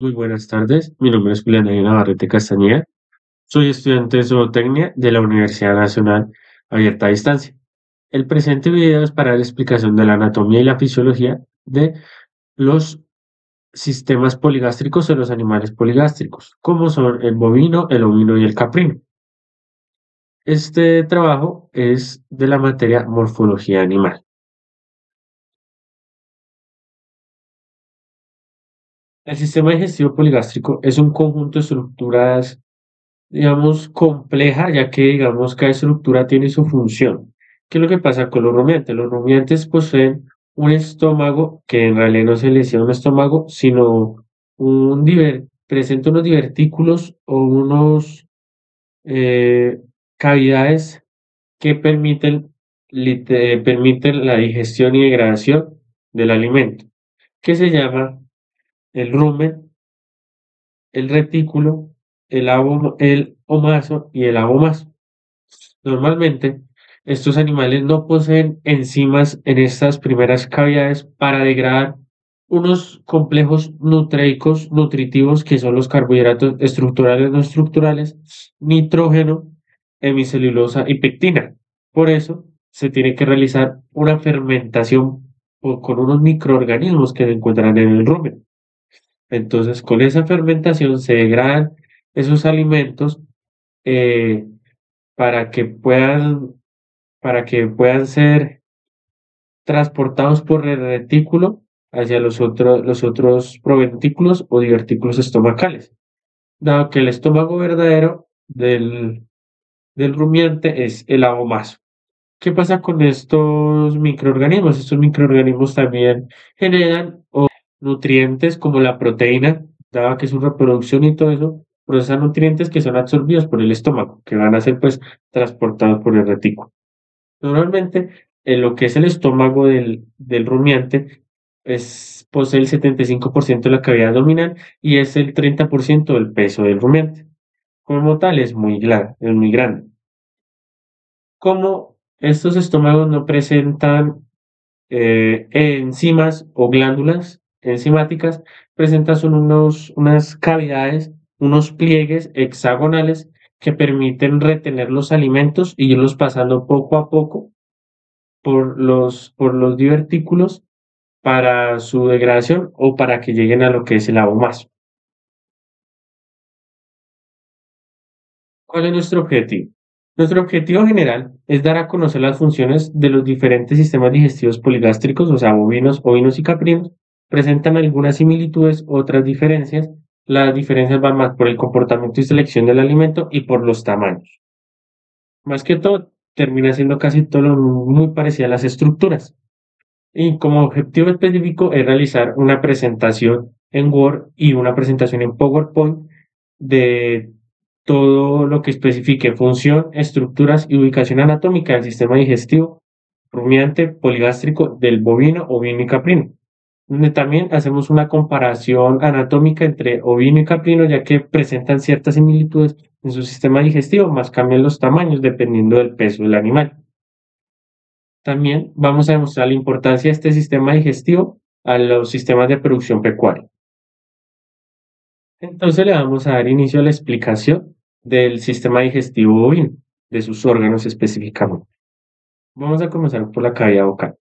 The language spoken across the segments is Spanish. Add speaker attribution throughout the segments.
Speaker 1: Muy buenas tardes, mi nombre es Julián David Navarrete Castañeda, soy estudiante de zootecnia de la Universidad Nacional Abierta a Distancia. El presente video es para la explicación de la anatomía y la fisiología de los sistemas poligástricos o los animales poligástricos, como son el bovino, el ovino y el caprino. Este trabajo es de la materia morfología animal. El sistema digestivo poligástrico es un conjunto de estructuras, digamos, compleja, ya que, digamos, cada estructura tiene su función. ¿Qué es lo que pasa con los rumiantes? Los rumiantes poseen un estómago que en realidad no se les llama un estómago, sino presenta unos divertículos o unos eh, cavidades que permiten la digestión y degradación del alimento, que se llama el rumen, el retículo, el omaso y el abomaso. Normalmente, estos animales no poseen enzimas en estas primeras cavidades para degradar unos complejos nucleicos nutritivos que son los carbohidratos estructurales no estructurales, nitrógeno, hemicelulosa y pectina. Por eso, se tiene que realizar una fermentación con unos microorganismos que se encuentran en el rumen. Entonces, con esa fermentación se degradan esos alimentos eh, para que puedan, para que puedan ser transportados por el retículo hacia los otros proventículos o divertículos estomacales, dado que el estómago verdadero del rumiante es el abomaso. ¿Qué pasa con estos microorganismos? Estos microorganismos también generan nutrientes como la proteína, dado que su reproducción y todo eso, procesan nutrientes que son absorbidos por el estómago, que van a ser pues transportados por el retículo. Normalmente, en lo que es el estómago del rumiante, posee el 75% de la cavidad abdominal y es el 30% del peso del rumiante. Como tal, es muy grande. Como estos estómagos no presentan enzimas o glándulas enzimáticas, presentan son unas cavidades, unos pliegues hexagonales que permiten retener los alimentos y irlos pasando poco a poco por los divertículos para su degradación o para que lleguen a lo que es el abomaso. ¿Cuál es nuestro objetivo? Nuestro objetivo general es dar a conocer las funciones de los diferentes sistemas digestivos poligástricos, o sea, bovinos, ovinos y caprinos. Presentan algunas similitudes, otras diferencias. Las diferencias van más por el comportamiento y selección del alimento y por los tamaños. Más que todo, termina siendo casi todo muy parecido a las estructuras. Y como objetivo específico es realizar una presentación en Word y una presentación en PowerPoint de todo lo que especifique función, estructuras y ubicación anatómica del sistema digestivo rumiante poligástrico del bovino, ovino y caprino, donde también hacemos una comparación anatómica entre ovino y caprino, ya que presentan ciertas similitudes en su sistema digestivo, más cambian los tamaños dependiendo del peso del animal. También vamos a demostrar la importancia de este sistema digestivo a los sistemas de producción pecuaria. Entonces le vamos a dar inicio a la explicación del sistema digestivo bovino, de sus órganos específicamente. Vamos a comenzar por la cavidad vocal.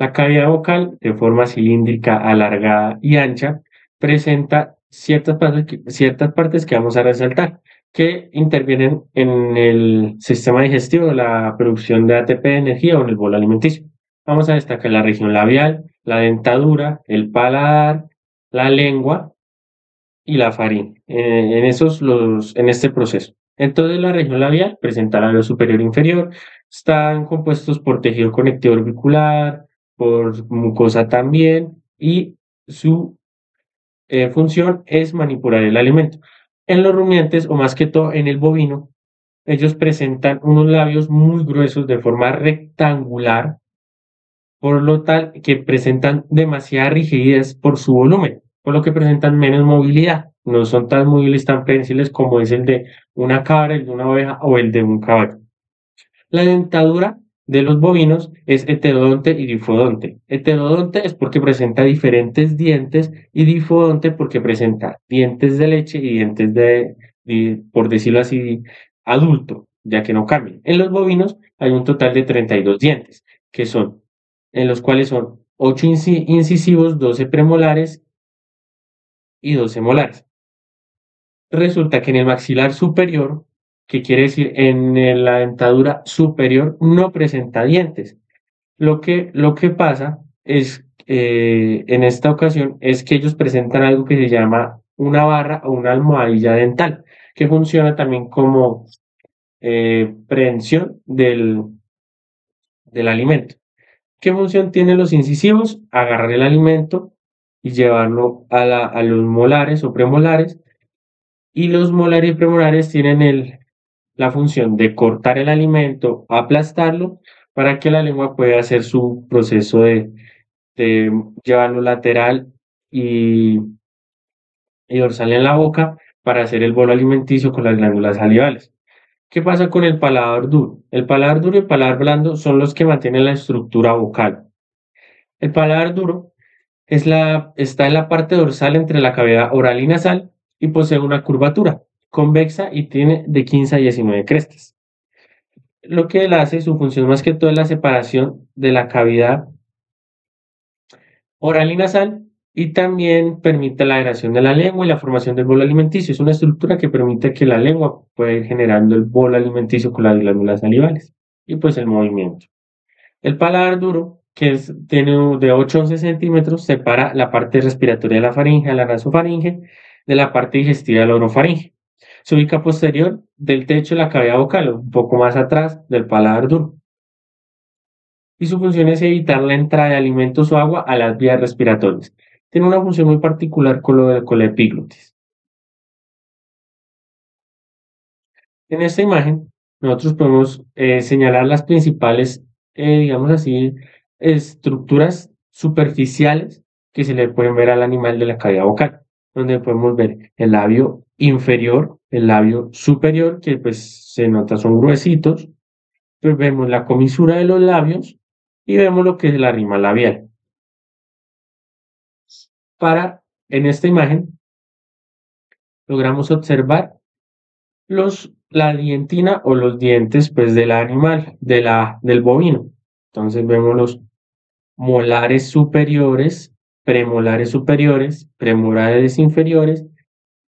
Speaker 1: La cavidad vocal, de forma cilíndrica, alargada y ancha, presenta ciertas partes que vamos a resaltar, que intervienen en el sistema digestivo, la producción de ATP de energía o en el bolo alimenticio. Vamos a destacar la región labial, la dentadura, el paladar, la lengua y la faringe, en este proceso. Entonces, la región labial presenta labio superior e inferior, están compuestos por tejido conectivo orbicular, por mucosa también, y su función es manipular el alimento. En los rumiantes, o más que todo en el bovino, ellos presentan unos labios muy gruesos de forma rectangular, por lo tal que presentan demasiada rigidez por su volumen, por lo que presentan menos movilidad. No son tan móviles, tan prensiles como es el de una cabra, el de una oveja o el de un caballo. La dentadura de los bovinos es heterodonte y difodonte. Heterodonte es porque presenta diferentes dientes y difodonte porque presenta dientes de leche y dientes por decirlo así, adulto, ya que no cambian. En los bovinos hay un total de 32 dientes, que son, en los cuales son 8 incisivos, 12 premolares y 12 molares. Resulta que en el maxilar superior, que quiere decir la dentadura superior, no presenta dientes. Lo que pasa es, en esta ocasión, es que ellos presentan algo que se llama una barra o una almohadilla dental, que funciona también como prehensión del alimento. ¿Qué función tienen los incisivos? Agarrar el alimento y llevarlo a los molares o premolares. Y los molares y premolares tienen la función de cortar el alimento, aplastarlo, para que la lengua pueda hacer su proceso de llevarlo lateral y, y dorsal en la boca para hacer el bolo alimenticio con las glándulas salivales. ¿Qué pasa con el paladar duro? El paladar duro y el paladar blando son los que mantienen la estructura vocal. El paladar duro está en la parte dorsal entre la cavidad oral y nasal y posee una curvatura convexa y tiene de 15 a 19 crestas. Lo que él hace, su función más que todo es la separación de la cavidad oral y nasal y también permite la aeración de la lengua y la formación del bolo alimenticio. Es una estructura que permite que la lengua pueda ir generando el bolo alimenticio con las glándulas salivales y pues el movimiento. El paladar duro, tiene de 8 a 11 centímetros, separa la parte respiratoria de la faringe a la nasofaringe de la parte digestiva de la orofaringe. Se ubica posterior del techo de la cavidad vocal, un poco más atrás del paladar duro. Y su función es evitar la entrada de alimentos o agua a las vías respiratorias. Tiene una función muy particular con la epiglotis. En esta imagen, nosotros podemos señalar las principales, digamos así, estructuras superficiales que se le pueden ver al animal de la cavidad vocal, donde podemos ver el labio inferior, el labio superior, que pues se nota son gruesitos, pues vemos la comisura de los labios y vemos lo que es la rima labial. En esta imagen, logramos observar la dientina o los dientes pues del animal, del bovino. Entonces vemos los molares superiores, premolares inferiores,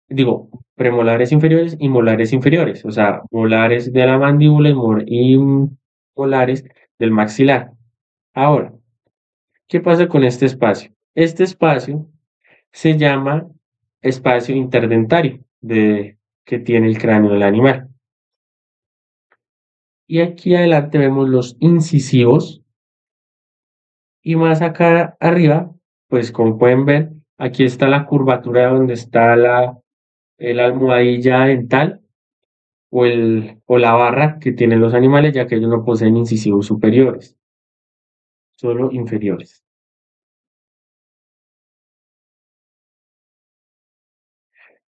Speaker 1: digo, premolares inferiores y molares inferiores, o sea, molares de la mandíbula y molares del maxilar. Ahora, ¿qué pasa con este espacio? Este espacio se llama espacio interdentario que tiene el cráneo del animal. Y aquí adelante vemos los incisivos y más acá arriba, pues como pueden ver, aquí está la curvatura donde está el almohadilla dental o la barra que tienen los animales, ya que ellos no poseen incisivos superiores, solo inferiores.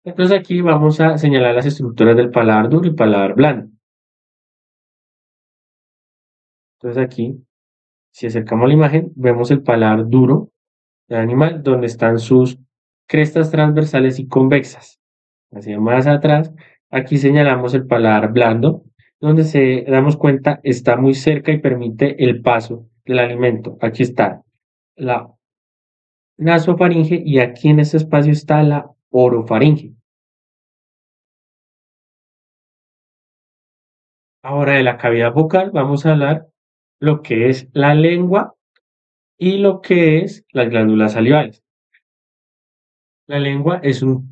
Speaker 1: Entonces aquí vamos a señalar las estructuras del paladar duro y paladar blando. Entonces aquí, si acercamos la imagen, vemos el paladar duro del animal, donde están sus crestas transversales y convexas. Hacia más atrás, aquí señalamos el paladar blando, donde damos cuenta está muy cerca y permite el paso del alimento. Aquí está la nasofaringe y aquí en este espacio está la orofaringe. Ahora de la cavidad vocal vamos a hablar lo que es la lengua y lo que es las glándulas salivales. La lengua es un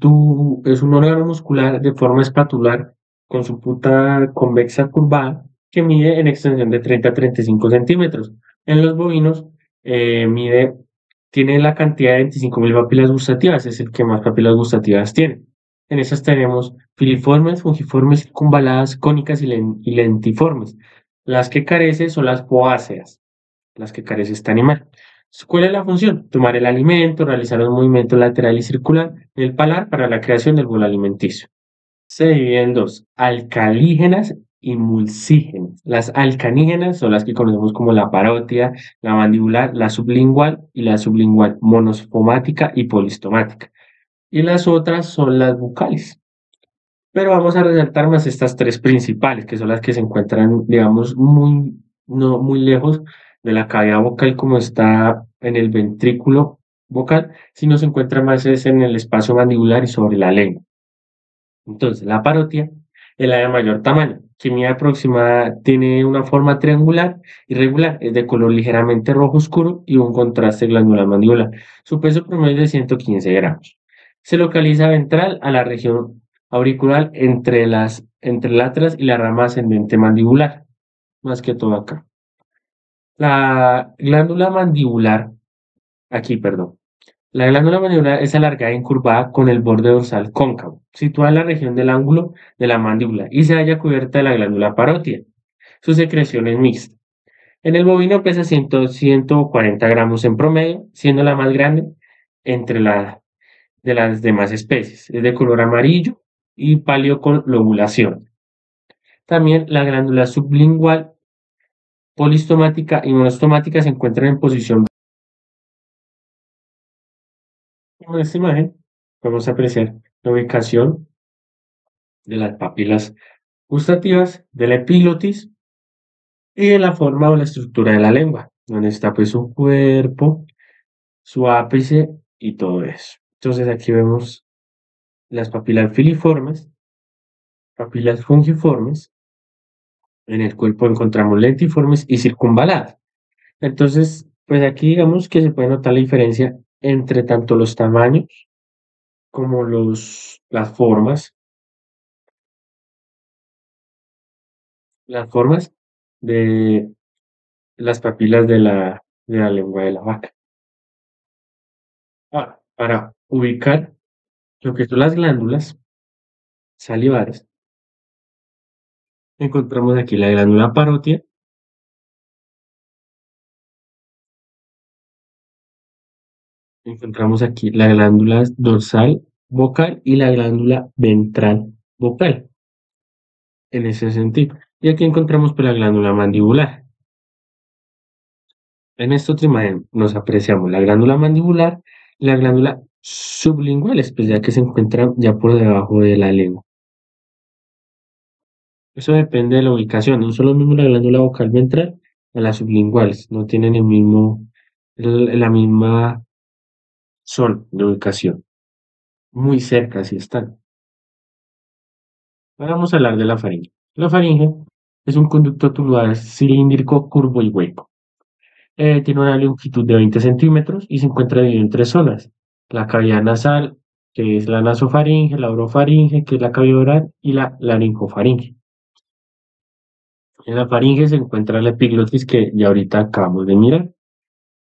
Speaker 1: órgano muscular de forma espatular con su punta convexa curvada que mide en extensión de 30 a 35 centímetros. En los bovinos tiene la cantidad de 25.000 papilas gustativas, es el que más papilas gustativas tiene. En esas tenemos filiformes, fungiformes, circunvaladas, cónicas y lentiformes. Las que carece son las poáceas, las que carece este animal. ¿Cuál es la función? Tomar el alimento, realizar un movimiento lateral y circular en el paladar para la creación del bolo alimenticio. Se divide en dos, alcalígenas y mulsígenas. Las alcanígenas son las que conocemos como la parótida, la mandibular, la sublingual y la sublingual monospomática y polistomática. Y las otras son las bucales. Pero vamos a resaltar más estas tres principales, que son las que se encuentran, digamos, no muy lejos de la cavidad vocal como está en el ventrículo vocal, sino se encuentra más es en el espacio mandibular y sobre la lengua. Entonces, la parotia es la de mayor tamaño, que mide aproximada, tiene una forma triangular irregular, es de color ligeramente rojo oscuro y un contraste glandular mandibular. Su peso promedio es de 115 gramos. Se localiza ventral a la región auricular entre el atras y la rama ascendente mandibular, más que todo acá. La glándula mandibular, aquí, perdón. La glándula mandibular es alargada y encurvada con el borde dorsal cóncavo, situada en la región del ángulo de la mandíbula y se halla cubierta de la glándula parótida. Su secreción es mixta. En el bovino pesa 140 gramos en promedio, siendo la más grande entre de las demás especies. Es de color amarillo y pálido con lobulación. También la glándula sublingual, polistomática y monostomática se encuentran en posición. En esta imagen podemos apreciar la ubicación de las papilas gustativas, de la epiglotis y de la forma o la estructura de la lengua, donde está pues su cuerpo, su ápice y todo eso. Entonces aquí vemos las papilas filiformes, papilas fungiformes, en el cuerpo encontramos lentiformes y circunvaladas. Entonces, pues aquí digamos que se puede notar la diferencia entre tanto los tamaños como las formas de las papilas de la lengua de la vaca. Para ubicar lo que son las glándulas salivares, encontramos aquí la glándula parótida, encontramos aquí la glándula dorsal vocal y la glándula ventral vocal, en ese sentido. Y aquí encontramos pues, la glándula mandibular. En esta otra imagen nos apreciamos la glándula mandibular y la glándula sublingual, pues ya que se encuentra ya por debajo de la lengua. Eso depende de la ubicación, no son lo mismo la glándula vocal ventral a las sublinguales, no tienen la misma zona de ubicación, muy cerca sí están. Ahora vamos a hablar de la faringe. La faringe es un conducto tubular cilíndrico, curvo y hueco. Tiene una longitud de 20 centímetros y se encuentra dividido en tres zonas. La cavidad nasal, que es la nasofaringe, la orofaringe, que es la cavidad oral, y la laringofaringe. En la faringe se encuentra la epiglotis que ya ahorita acabamos de mirar.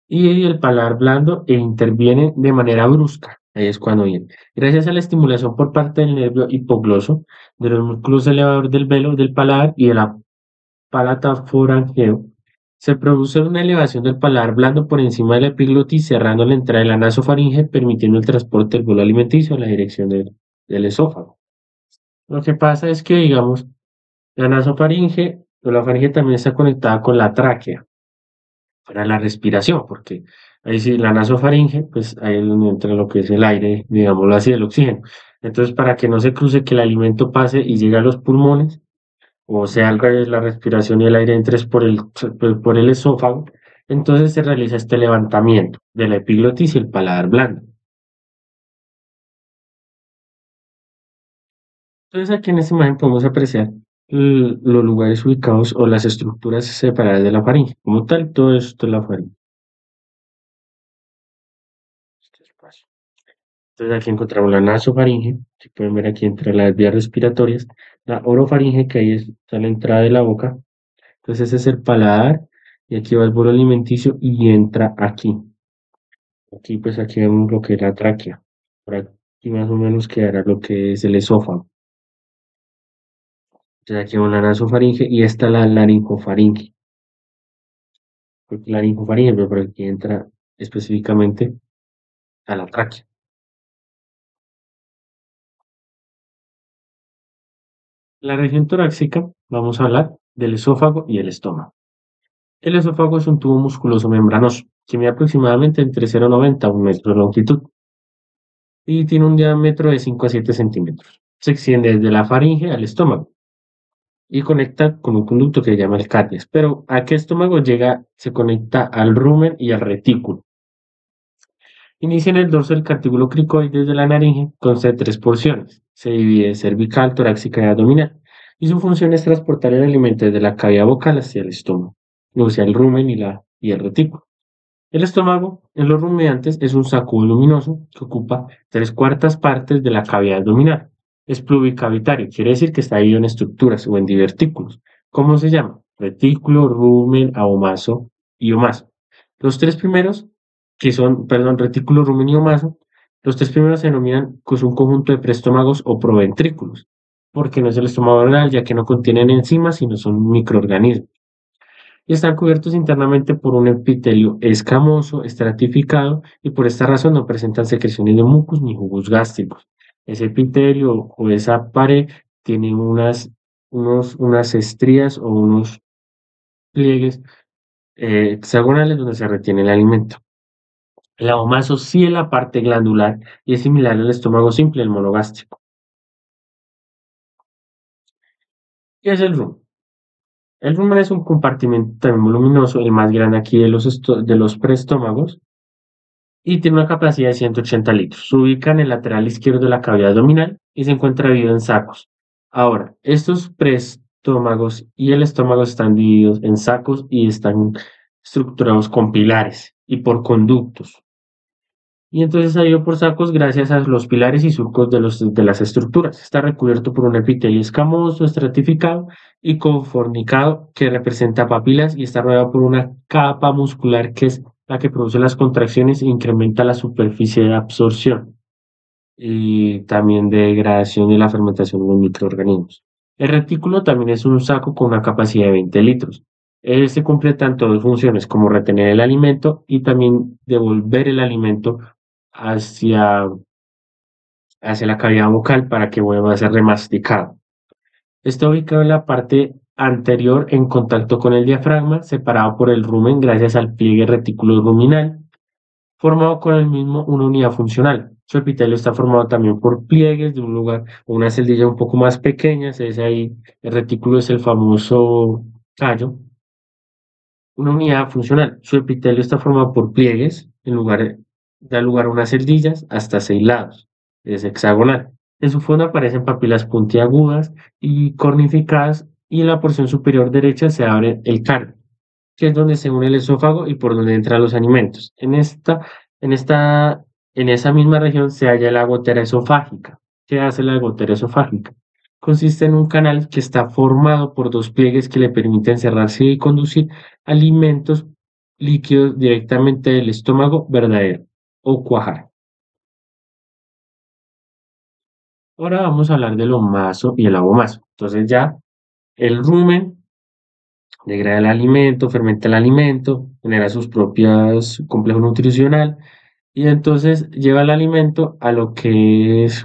Speaker 1: Y el paladar blando e interviene de manera brusca. Ahí es cuando viene. Gracias a la estimulación por parte del nervio hipogloso, de los músculos elevadores del velo, del paladar y de la palataforangeo, se produce una elevación del paladar blando por encima de la epiglotis, cerrando la entrada de la nasofaringe, permitiendo el transporte del bolo alimenticio en la dirección del esófago. Lo que pasa es que, digamos, la nasofaringe o la faringe también está conectada con la tráquea para la respiración, porque ahí sí, la nasofaringe, pues ahí es donde entra lo que es el aire, digámoslo así, el oxígeno. Entonces, para que no se cruce, que el alimento pase y llegue a los pulmones, o sea, al revés, la respiración y el aire entres por el esófago, entonces se realiza este levantamiento de la epiglotis y el paladar blando. Entonces, aquí en esta imagen podemos apreciar los lugares ubicados o las estructuras separadas de la faringe. Como tal, todo esto es la faringe. Este espacio. Entonces aquí encontramos la nasofaringe, si pueden ver aquí entre las vías respiratorias, la orofaringe, que ahí está la entrada de la boca. Entonces ese es el paladar, y aquí va el bolo alimenticio y entra aquí. Aquí pues aquí vemos lo que es la tráquea. Por aquí más o menos quedará lo que es el esófago. Entonces aquí va la nasofaringe y esta la laringofaringe. Porque laringofaringe, pero por aquí entra específicamente a la tráquea. la región torácica vamos a hablar del esófago y el estómago. El esófago es un tubo musculoso membranoso que mide aproximadamente entre 0,90 a 1 metro de longitud y tiene un diámetro de 5 a 7 centímetros. Se extiende desde la faringe al estómago y conecta con un conducto que se llama el cardias. Pero a qué estómago llega, se conecta al rumen y al retículo. Inicia en el dorso del cartílago cricoides de la laringe, consta de tres porciones. Se divide cervical, torácica y abdominal. Y su función es transportar el alimento desde la cavidad vocal hacia el estómago, o sea, el rumen y el retículo. El estómago, en los rumiantes, es un saco voluminoso que ocupa tres cuartas partes de la cavidad abdominal. Es pluricavitario, quiere decir que está dividido en estructuras o en divertículos. ¿Cómo se llama? Retículo, rumen, abomaso y omaso. Los tres primeros, que son, perdón, retículo, rumen y omaso, los tres primeros se denominan pues, un conjunto de preestómagos o proventrículos, porque no es el estómago renal, ya que no contienen enzimas, sino son microorganismos y están cubiertos internamente por un epitelio escamoso, estratificado, y por esta razón no presentan secreciones de mucus ni jugos gástricos. Ese epitelio o esa pared tiene unas estrías o unos pliegues hexagonales donde se retiene el alimento. El abomaso sí es la parte glandular y es similar al estómago simple, el monogástrico. ¿Qué es el rumen? El rumen es un compartimento también voluminoso, el más grande aquí de los preestómagos, y tiene una capacidad de 180 litros. Se ubica en el lateral izquierdo de la cavidad abdominal y se encuentra dividido en sacos. Ahora, estos preestómagos y el estómago están divididos en sacos y están estructurados con pilares y por conductos. Y entonces ha ido por sacos gracias a los pilares y surcos de las estructuras. Está recubierto por un epitelio escamoso, estratificado y confornicado que representa papilas y está rodeado por una capa muscular que es la que produce las contracciones e incrementa la superficie de absorción y también de degradación y la fermentación de los microorganismos. El retículo también es un saco con una capacidad de 20 litros. Este cumple tanto dos funciones como retener el alimento y también devolver el alimento hacia, hacia la cavidad vocal para que vuelva a ser remasticado. Está ubicado en la parte anterior en contacto con el diafragma, separado por el rumen gracias al pliegue reticulo ruminal, formado con el mismo una unidad funcional. Su epitelio está formado también por pliegues de un lugar, una celdilla un poco más pequeña, es ahí, el retículo es el famoso callo, una unidad funcional. Su epitelio está formado por pliegues, da lugar a unas celdillas hasta 6 lados. Es hexagonal. En su fondo aparecen papilas puntiagudas y cornificadas y en la porción superior derecha se abre el cardio, que es donde se une el esófago y por donde entran los alimentos. En esta, en esa misma región se halla la gotera esofágica. ¿Qué hace la gotera esofágica? Consiste en un canal que está formado por dos pliegues que le permiten cerrarse y conducir alimentos líquidos directamente del estómago verdadero o cuajar. Ahora vamos a hablar del omaso y el abomaso. Entonces ya el rumen degrada el alimento, fermenta el alimento, genera sus propias complejo nutricional y entonces lleva el alimento a lo que es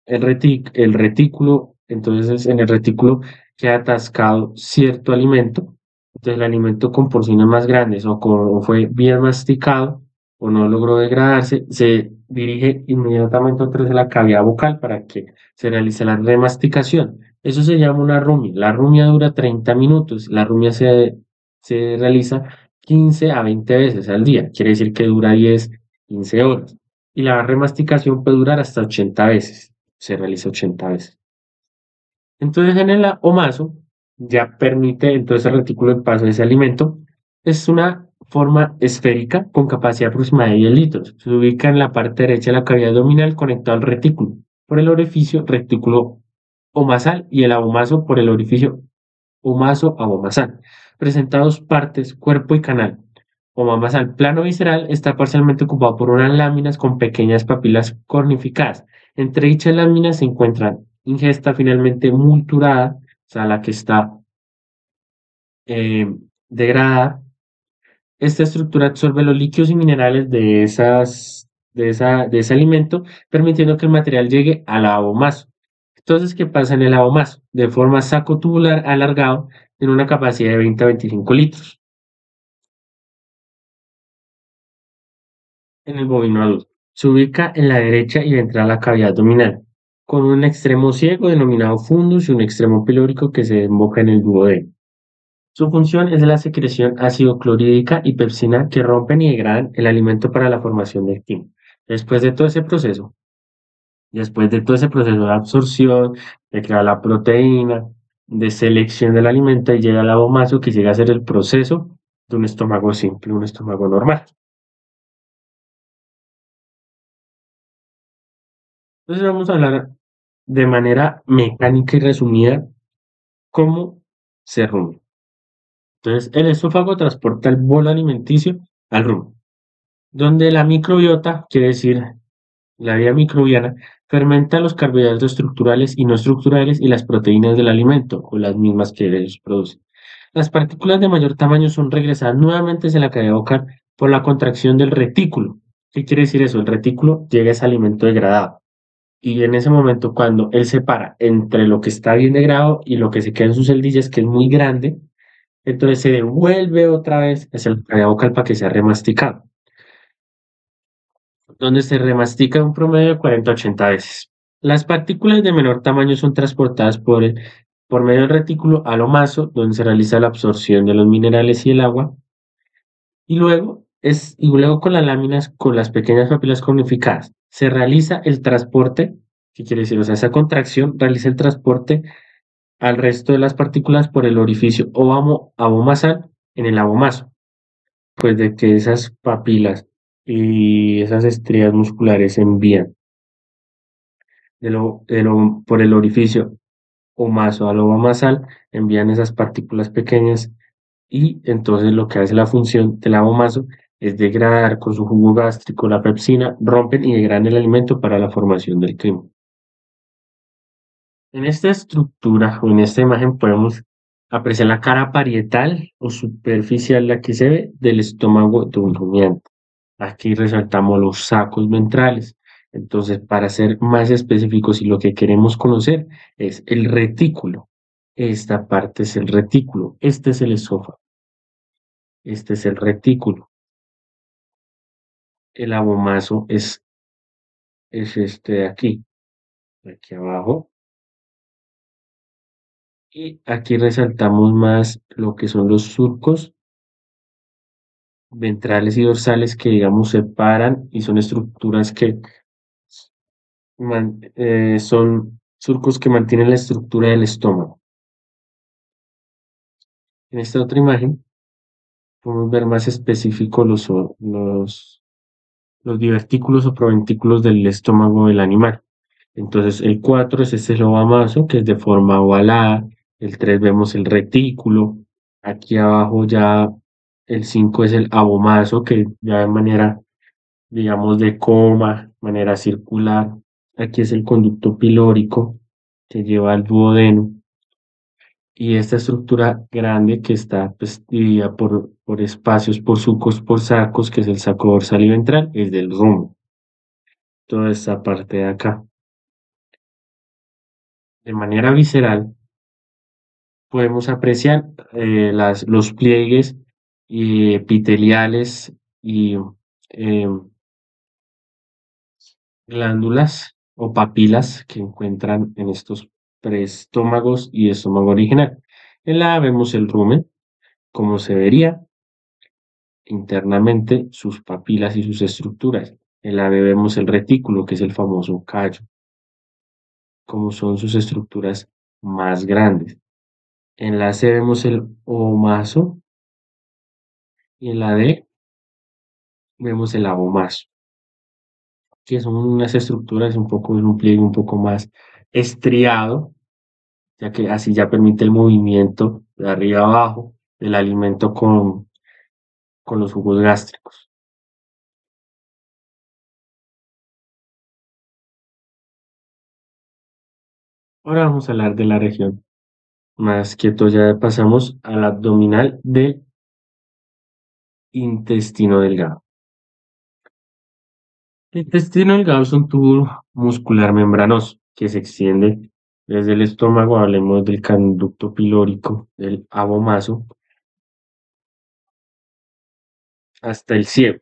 Speaker 1: el retículo, entonces en el retículo queda atascado cierto alimento, entonces el alimento con porciones más grandes o fue bien masticado o no logró degradarse, se dirige inmediatamente otra vez a la cavidad vocal para que se realice la remasticación. Eso se llama una rumia. La rumia dura 30 minutos, la rumia se realiza 15 a 20 veces al día, quiere decir que dura 10, 15 horas. Y la remasticación puede durar hasta 80 veces, se realiza 80 veces. Entonces en el omaso ya permite entonces el retículo el paso de ese alimento. Es una forma esférica con capacidad aproximada de 10 litros. Se ubica en la parte derecha de la cavidad abdominal conectado al retículo por el orificio retículo omasal y el abomaso por el orificio omaso abomasal. Presenta dos partes, cuerpo y canal. Omasal plano visceral está parcialmente ocupado por unas láminas con pequeñas papilas cornificadas. Entre dichas láminas se encuentran ingesta finalmente multurada, o sea, la que está eh, degradada. Esta estructura absorbe los líquidos y minerales de ese alimento, permitiendo que el material llegue al abomaso. Entonces, ¿qué pasa en el abomazo? De forma saco tubular alargado, en una capacidad de 20 a 25 litros. En el bovino adulto. Se ubica en la derecha y ventral la cavidad abdominal, con un extremo ciego denominado fundus y un extremo pilórico que se desemboca en el duodeno. Su función es la secreción ácido clorhídrica y pepsina que rompen y degradan el alimento para la formación del quimo. Después de todo ese proceso, Después de todo ese proceso de absorción, de crear la proteína, de selección del alimento, y llega al abomazo, que llega a ser el proceso de un estómago simple, un estómago normal. Entonces vamos a hablar de manera mecánica y resumida cómo se rumen. Entonces el esófago transporta el bolo alimenticio al rumen, donde la microbiota, quiere decir la vía microbiana, fermenta los carbohidratos estructurales y no estructurales y las proteínas del alimento, o las mismas que ellos producen. Las partículas de mayor tamaño son regresadas nuevamente hacia la cavidad vocal por la contracción del retículo. ¿Qué quiere decir eso? El retículo llega a ese alimento degradado. Y en ese momento, cuando él separa entre lo que está bien degradado y lo que se queda en sus celdillas, que es muy grande, entonces se devuelve otra vez hacia la cavidad vocal para que sea remasticado, donde se remastica un promedio de 40 a 80 veces. Las partículas de menor tamaño son transportadas por medio del retículo al omaso, donde se realiza la absorción de los minerales y el agua, y luego con las láminas, con las pequeñas papilas cornificadas, se realiza el transporte. ¿Qué quiere decir? O sea, esa contracción realiza el transporte al resto de las partículas por el orificio abomasal en el abomaso, pues de que esas papilas y esas estrías musculares envían por el orificio omaso al abomasal, envían esas partículas pequeñas, y entonces lo que hace la función del abomaso es degradar con su jugo gástrico la pepsina, rompen y degradan el alimento para la formación del quimo. En esta estructura o en esta imagen podemos apreciar la cara parietal o superficial, la que se ve del estómago de un rumiante. Aquí resaltamos los sacos ventrales. Entonces, para ser más específicos, y lo que queremos conocer es el retículo. Esta parte es el retículo. Este es el esófago. Este es el retículo. El abomazo es este de aquí abajo. Y aquí resaltamos más lo que son los surcos ventrales y dorsales, que digamos separan y son estructuras que son surcos que mantienen la estructura del estómago. En esta otra imagen podemos ver más específico los divertículos o proventículos del estómago del animal. Entonces el 4 es ese lobamazo, que es de forma ovalada. El 3 vemos el retículo. Aquí abajo ya el 5 es el abomazo, que ya de manera, digamos, de coma, manera circular. Aquí es el conducto pilórico que lleva al duodeno. Y esta estructura grande, que está pues dividida por espacios, por sucos, por sacos, que es el saco dorsal y ventral, es del rumen. Toda esta parte de acá. De manera visceral, podemos apreciar los pliegues epiteliales y em, glándulas o papilas que encuentran en estos preestómagos y estómago original. En la A vemos el rumen, como se vería internamente sus papilas y sus estructuras. En la B vemos el retículo, que es el famoso callo, como son sus estructuras más grandes. En la C vemos el omaso, y en la D vemos el abomaso, que son unas estructuras es un pliegue un poco más estriado, ya que así ya permite el movimiento de arriba a abajo del alimento con los jugos gástricos. Ahora vamos a hablar de la región más quieto, ya pasamos al abdominal del intestino delgado. El intestino delgado es un tubo muscular membranoso que se extiende Desde el estómago hablemos del conducto pilórico, del abomaso, hasta el ciego.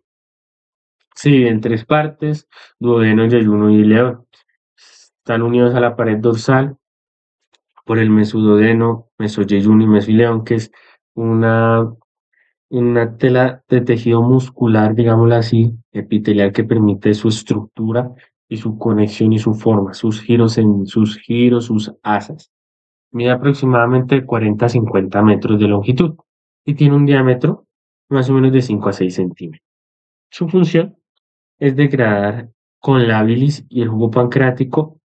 Speaker 1: Se divide en tres partes: duodeno, yeyuno y ileón. Están unidos a la pared dorsal por el mesoduodeno, mesoyeyuno y mesoileón, que es una, una tela de tejido muscular, digámoslo así, epitelial, que permite su estructura y su conexión y su forma, sus giros, sus asas. Mide aproximadamente 40 a 50 metros de longitud y tiene un diámetro más o menos de 5 a 6 centímetros. Su función es degradar con la bilis y el jugo pancreático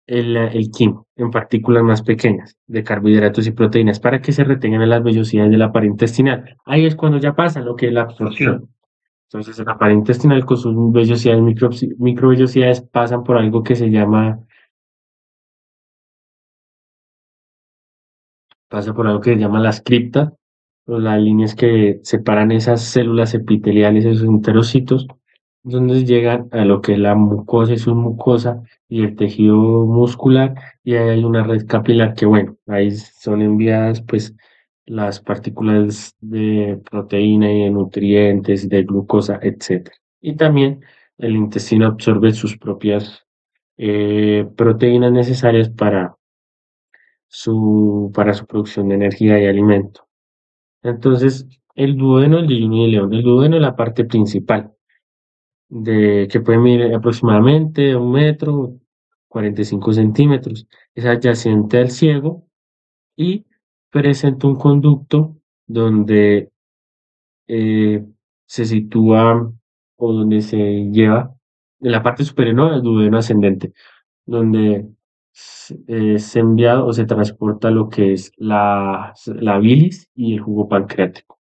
Speaker 1: el quimo en partículas más pequeñas de carbohidratos y proteínas para que se retengan en las vellosidades de la pared intestinal. Ahí es cuando ya pasa lo que es la absorción. Entonces, la pared intestinal con sus vellosidades, microvellosidades, pasan por algo que se llama, pasa por algo que se llama las criptas, o las líneas que separan esas células epiteliales, esos enterocitos, donde llegan a lo que es la mucosa y submucosa y el tejido muscular, y ahí hay una red capilar que, bueno, ahí son enviadas pues las partículas de proteína y de nutrientes, de glucosa, etcétera. Y también el intestino absorbe sus propias proteínas necesarias para su producción de energía y alimento. Entonces, el duodeno, el yeyuno y el león. El duodeno es la parte principal, que puede medir aproximadamente 1 metro, 45 centímetros. Es adyacente al ciego y presenta un conducto donde eh, se sitúa o donde se lleva en la parte superior, ¿no? El duodeno ascendente, donde es enviado o se transporta lo que es la bilis y el jugo pancreático.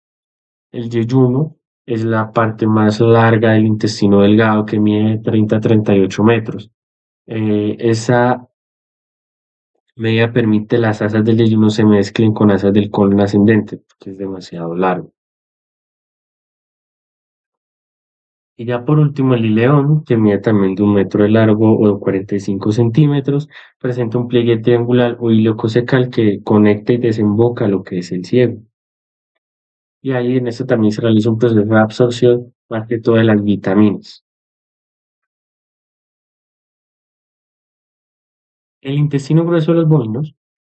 Speaker 1: El yeyuno es la parte más larga del intestino delgado, que mide 30 a 38 metros. Esa medida permite las asas del yeyuno se mezclen con asas del colon ascendente, porque es demasiado largo. Y ya por último, el ileón, que mide también de 1 metro de largo o 45 centímetros, presenta un pliegue triangular o hilo cocecal que conecta y desemboca lo que es el ciego. Y ahí en esto también se realiza un proceso de absorción, más que todo de las vitaminas. El intestino grueso de los bovinos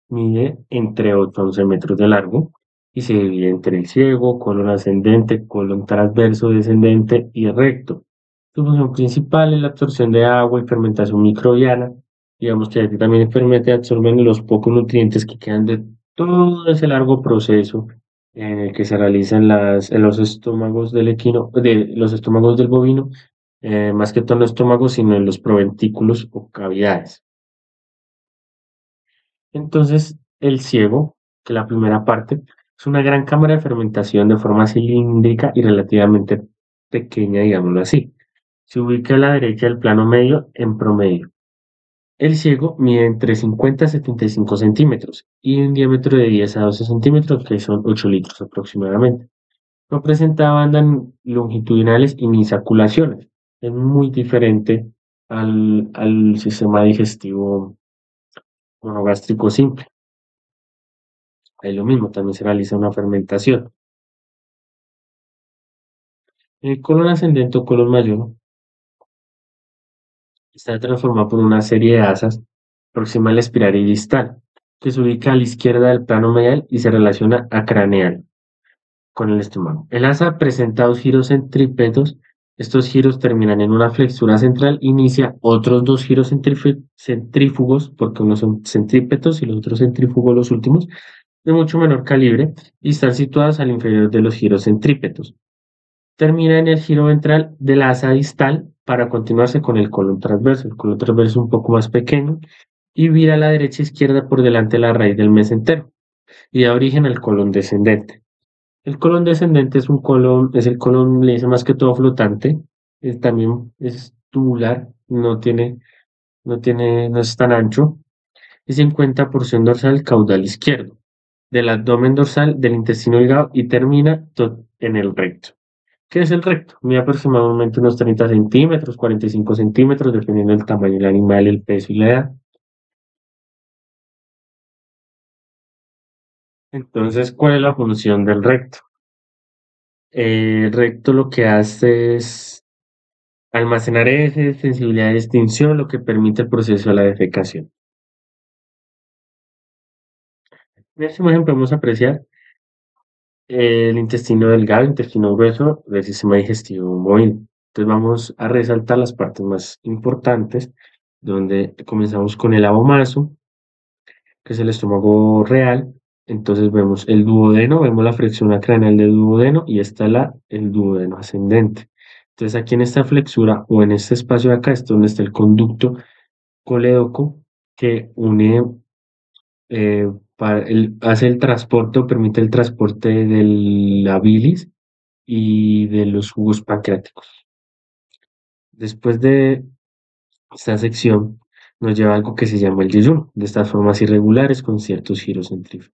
Speaker 1: mide entre 8 a 11 metros de largo y se divide entre el ciego, colon ascendente, colon transverso, descendente y recto. Su función principal es la absorción de agua y fermentación microbiana. Digamos que aquí también permite absorber los pocos nutrientes que quedan de todo ese largo proceso en el que se realiza en los estómagos del equino, de los estómagos del bovino, más que todo en los estómagos, sino en los proventículos o cavidades. Entonces, el ciego, que la primera parte, es una gran cámara de fermentación de forma cilíndrica y relativamente pequeña, digámoslo así. Se ubica a la derecha del plano medio en promedio. El ciego mide entre 50 a 75 centímetros y un diámetro de 10 a 12 centímetros, que son 8 litros aproximadamente. No presenta bandas longitudinales y ni saculaciones. Es muy diferente al sistema digestivo monogástrico simple. Ahí lo mismo, también se realiza una fermentación. El colon ascendente o colon mayor está transformado por una serie de asas proximal, espiral y distal, que se ubica a la izquierda del plano medial y se relaciona a craneal con el estómago. El asa presenta dos giros centrípetos. Estos giros terminan en una flexura central. Inicia otros dos giros centrífugos, porque unos son centrípetos y los otros centrífugos, los últimos, de mucho menor calibre, y están situados al inferior de los giros centrípetos. Termina en el giro ventral de la asa distal para continuarse con el colon transverso. El colon transverso es un poco más pequeño y vira a la derecha e izquierda por delante de la raíz del mesentero y da origen al colon descendente. El colon descendente es un colon, es el colon, le dice más que todo flotante, también es tubular, no es tan ancho, y se encuentra porción dorsal caudal izquierdo, del abdomen dorsal, del intestino delgado y termina en el recto. ¿Qué es el recto? Mide aproximadamente unos 30 centímetros, 45 centímetros, dependiendo del tamaño del animal, el peso y la edad. Entonces, ¿cuál es la función del recto? El recto lo que hace es almacenar heces, sensibilidad de extinción, lo que permite el proceso de la defecación. En esta imagen podemos apreciar el intestino delgado, el intestino grueso del sistema digestivo movido. Entonces vamos a resaltar las partes más importantes, donde comenzamos con el abomaso, que es el estómago real. Entonces vemos el duodeno, vemos la flexura craneal del duodeno y está el duodeno ascendente. Entonces aquí en esta flexura o en este espacio de acá es donde está el conducto colédoco que une, eh, hace el transporte o permite el transporte de la bilis y de los jugos pancreáticos. Después de esta sección nos lleva a algo que se llama el yeyuno, de estas formas irregulares con ciertos giros centrífulos.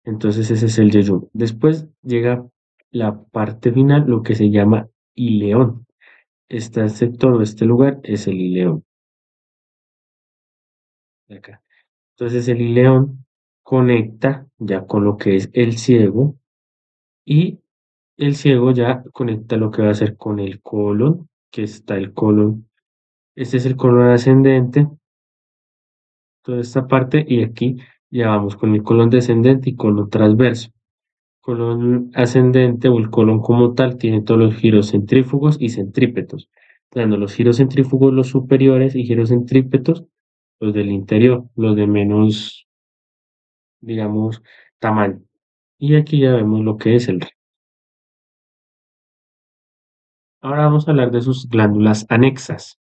Speaker 1: Entonces ese es el yeyuno. Después llega la parte final, lo que se llama ileón. Este sector o este lugar es el ileón. De acá. Entonces el ileón conecta ya con lo que es el ciego y el ciego ya conecta lo que va a hacer con el colon, que está el colon. Este es el colon ascendente, toda esta parte, y aquí ya vamos con el colon descendente y colon transverso. Colon ascendente o el colon como tal tiene todos los giros centrífugos y centrípetos, dando los giros centrífugos los superiores y giros centrípetos los del interior, los de menos, digamos, tamaño. Y aquí ya vemos lo que es el recto. Ahora vamos a hablar de sus glándulas anexas.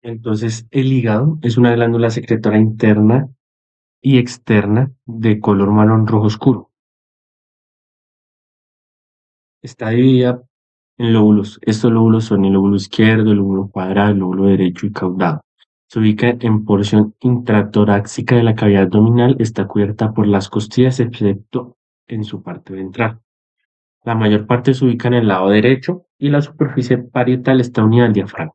Speaker 1: Entonces, el hígado es una glándula secretora interna y externa de color marrón rojo oscuro. Está dividida en lóbulos. Estos lóbulos son el lóbulo izquierdo, el lóbulo cuadrado, el lóbulo derecho y caudado. Se ubica en porción intratorácica de la cavidad abdominal, está cubierta por las costillas, excepto en su parte ventral. La mayor parte se ubica en el lado derecho y la superficie parietal está unida al diafragma.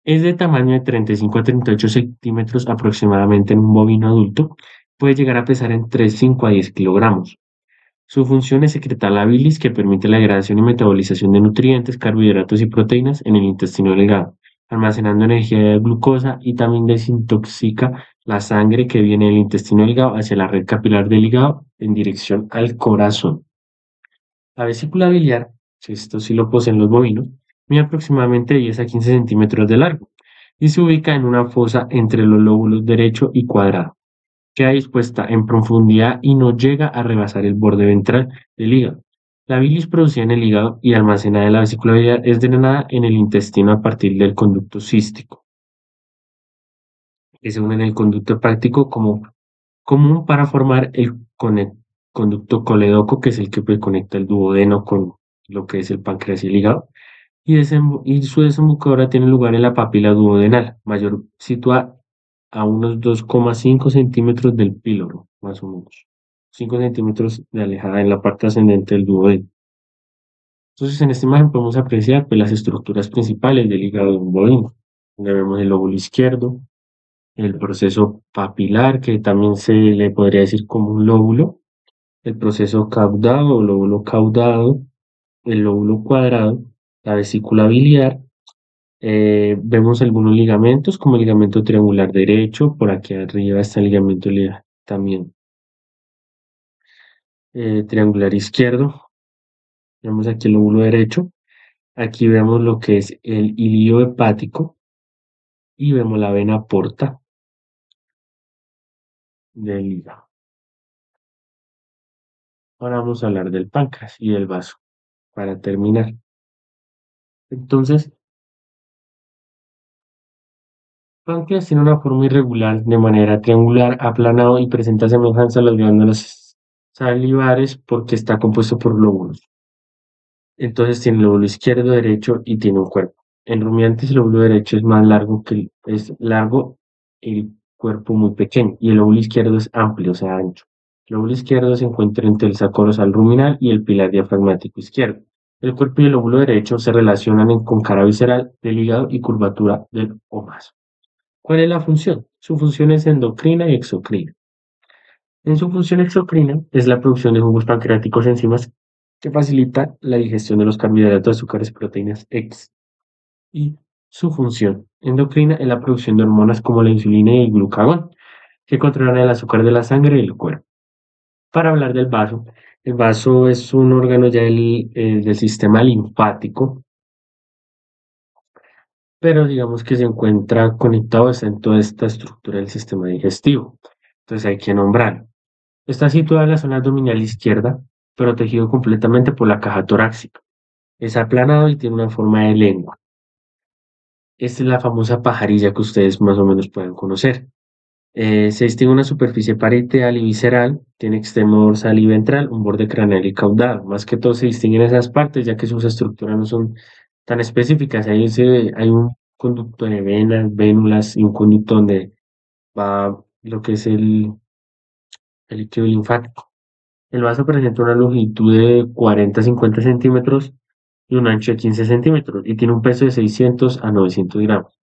Speaker 1: Es de tamaño de 35 a 38 centímetros aproximadamente en un bovino adulto. Puede llegar a pesar entre 5 a 10 kilogramos. Su función es secretar la bilis que permite la degradación y metabolización de nutrientes, carbohidratos y proteínas en el intestino delgado, almacenando energía de glucosa y también desintoxica la sangre que viene del intestino delgado hacia la red capilar del hígado en dirección al corazón. La vesícula biliar, que esto sí lo poseen los bovinos, mide aproximadamente 10 a 15 centímetros de largo y se ubica en una fosa entre los lóbulos derecho y cuadrado. Queda dispuesta en profundidad y no llega a rebasar el borde ventral del hígado. La bilis producida en el hígado y almacenada en la vesícula biliar es drenada en el intestino a partir del conducto cístico, que se une en el conducto hepático como común para formar el conducto colédoco, que es el que pues, conecta el duodeno con lo que es el páncreas y el hígado, y su desembocadura tiene lugar en la papila duodenal, mayor, situada a unos 2,5 centímetros del píloro, más o menos. 5 centímetros de alejada en la parte ascendente del duodeno. Entonces, en esta imagen podemos apreciar pues, las estructuras principales del hígado de un bovino. Donde vemos el lóbulo izquierdo, el proceso papilar, que también se le podría decir como un lóbulo, el proceso caudado o lóbulo caudado, el lóbulo cuadrado, la vesícula biliar. Vemos algunos ligamentos, como el ligamento triangular derecho, por aquí arriba está el ligamento también triangular izquierdo. Vemos aquí el lóbulo derecho. Aquí vemos lo que es el ilio hepático y vemos la vena porta del hígado. Ahora vamos a hablar del páncreas y del vaso para terminar. Entonces, páncreas tiene una forma irregular de manera triangular, aplanado y presenta semejanza a las glándulas salivares porque está compuesto por lóbulos. Entonces tiene el lóbulo izquierdo, derecho y tiene un cuerpo. En rumiantes el lóbulo derecho es más largo es largo, el cuerpo muy pequeño y el lóbulo izquierdo es amplio, o sea, ancho. El lóbulo izquierdo se encuentra entre el sacrosal ruminal y el pilar diafragmático izquierdo. El cuerpo y el lóbulo derecho se relacionan con cara visceral del hígado y curvatura del omaso. ¿Cuál es la función? Su función es endocrina y exocrina. En su función exocrina es la producción de jugos pancreáticos enzimas que facilita la digestión de los carbohidratos, azúcares, proteínas, X. Y su función endocrina es la producción de hormonas como la insulina y el glucagón, que controlan el azúcar de la sangre y el cuerpo. Para hablar del vaso, el vaso es un órgano ya del sistema linfático, pero digamos que se encuentra conectado está en toda esta estructura del sistema digestivo. Entonces hay que nombrarlo. Está situado en la zona abdominal izquierda, protegido completamente por la caja torácica. Es aplanado y tiene una forma de lengua. Esta es la famosa pajarilla que ustedes más o menos pueden conocer. Se distingue una superficie parietal y visceral, tiene extremo dorsal y ventral, un borde craneal y caudal. Más que todo se distinguen esas partes, ya que sus estructuras no son tan específicas. Hay un conducto de venas, vénulas y un conducto donde va lo que es el líquido linfático. El vaso presenta una longitud de 40 a 50 centímetros y un ancho de 15 centímetros y tiene un peso de 600 a 900 gramos.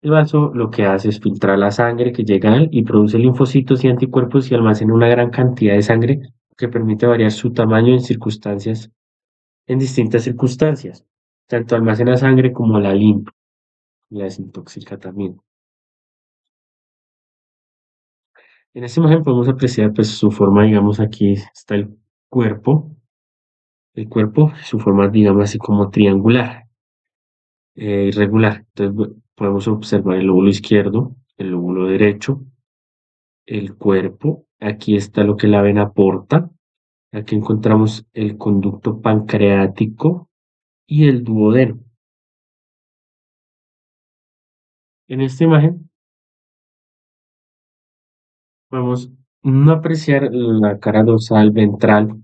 Speaker 1: El vaso lo que hace es filtrar la sangre que llega a él y produce linfocitos y anticuerpos y almacena una gran cantidad de sangre que permite variar su tamaño en distintas circunstancias. Tanto almacena sangre como la limpia y la desintoxica también. En esta imagen podemos apreciar pues su forma, digamos, aquí está su forma, digamos así como triangular, irregular. Entonces podemos observar el lóbulo izquierdo, el lóbulo derecho, el cuerpo. Aquí está lo que la vena porta. Aquí encontramos el conducto pancreático y el duodeno. En esta imagen podemos no apreciar la cara dorsal ventral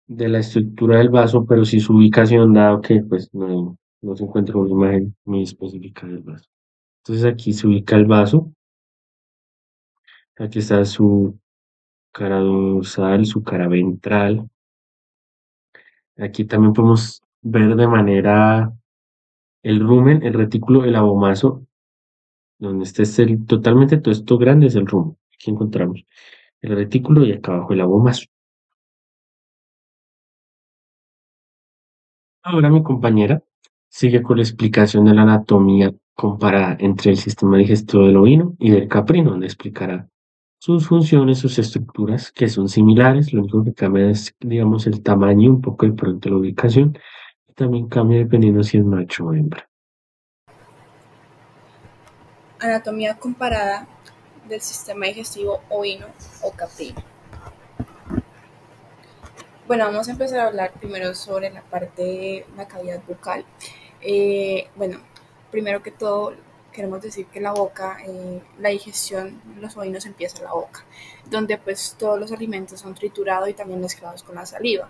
Speaker 1: de la estructura del vaso, pero sí su ubicación, dado que pues no se encuentra una imagen muy específica del vaso. Entonces aquí se ubica el vaso, aquí está su cara dorsal, su cara ventral. Aquí también podemos ver de manera el rumen, el retículo, el abomaso, donde está totalmente todo esto grande es el rumen. Aquí encontramos el retículo y acá abajo el abomaso. Ahora mi compañera sigue con la explicación de la anatomía comparada entre el sistema digestivo del ovino y del caprino, donde explicará sus funciones, sus estructuras, que son similares, lo único que cambia es, digamos, el tamaño y un poco de pronto la ubicación, y también cambia dependiendo si es macho o hembra.
Speaker 2: Anatomía comparada del sistema digestivo ovino o caprino. Bueno, vamos a empezar a hablar primero sobre la parte de la cavidad bucal. Bueno, primero que todo, queremos decir que la boca, la digestión de los ovinos empieza en la boca, donde pues todos los alimentos son triturados y también mezclados con la saliva.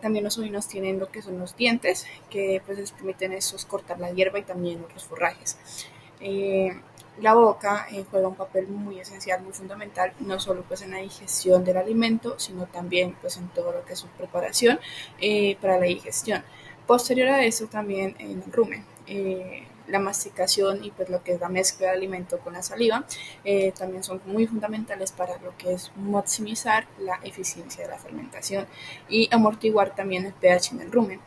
Speaker 2: También los ovinos tienen lo que son los dientes, que pues les permiten estos cortar la hierba y también otros forrajes. Eh, la boca juega un papel muy esencial, muy fundamental, no solo pues en la digestión del alimento, sino también pues en todo lo que es su preparación para la digestión. Posterior a eso también en el rumen. La masticación y pues lo que es la mezcla de alimento con la saliva también son muy fundamentales para lo que es maximizar la eficiencia de la fermentación y amortiguar también el pH en el rumen,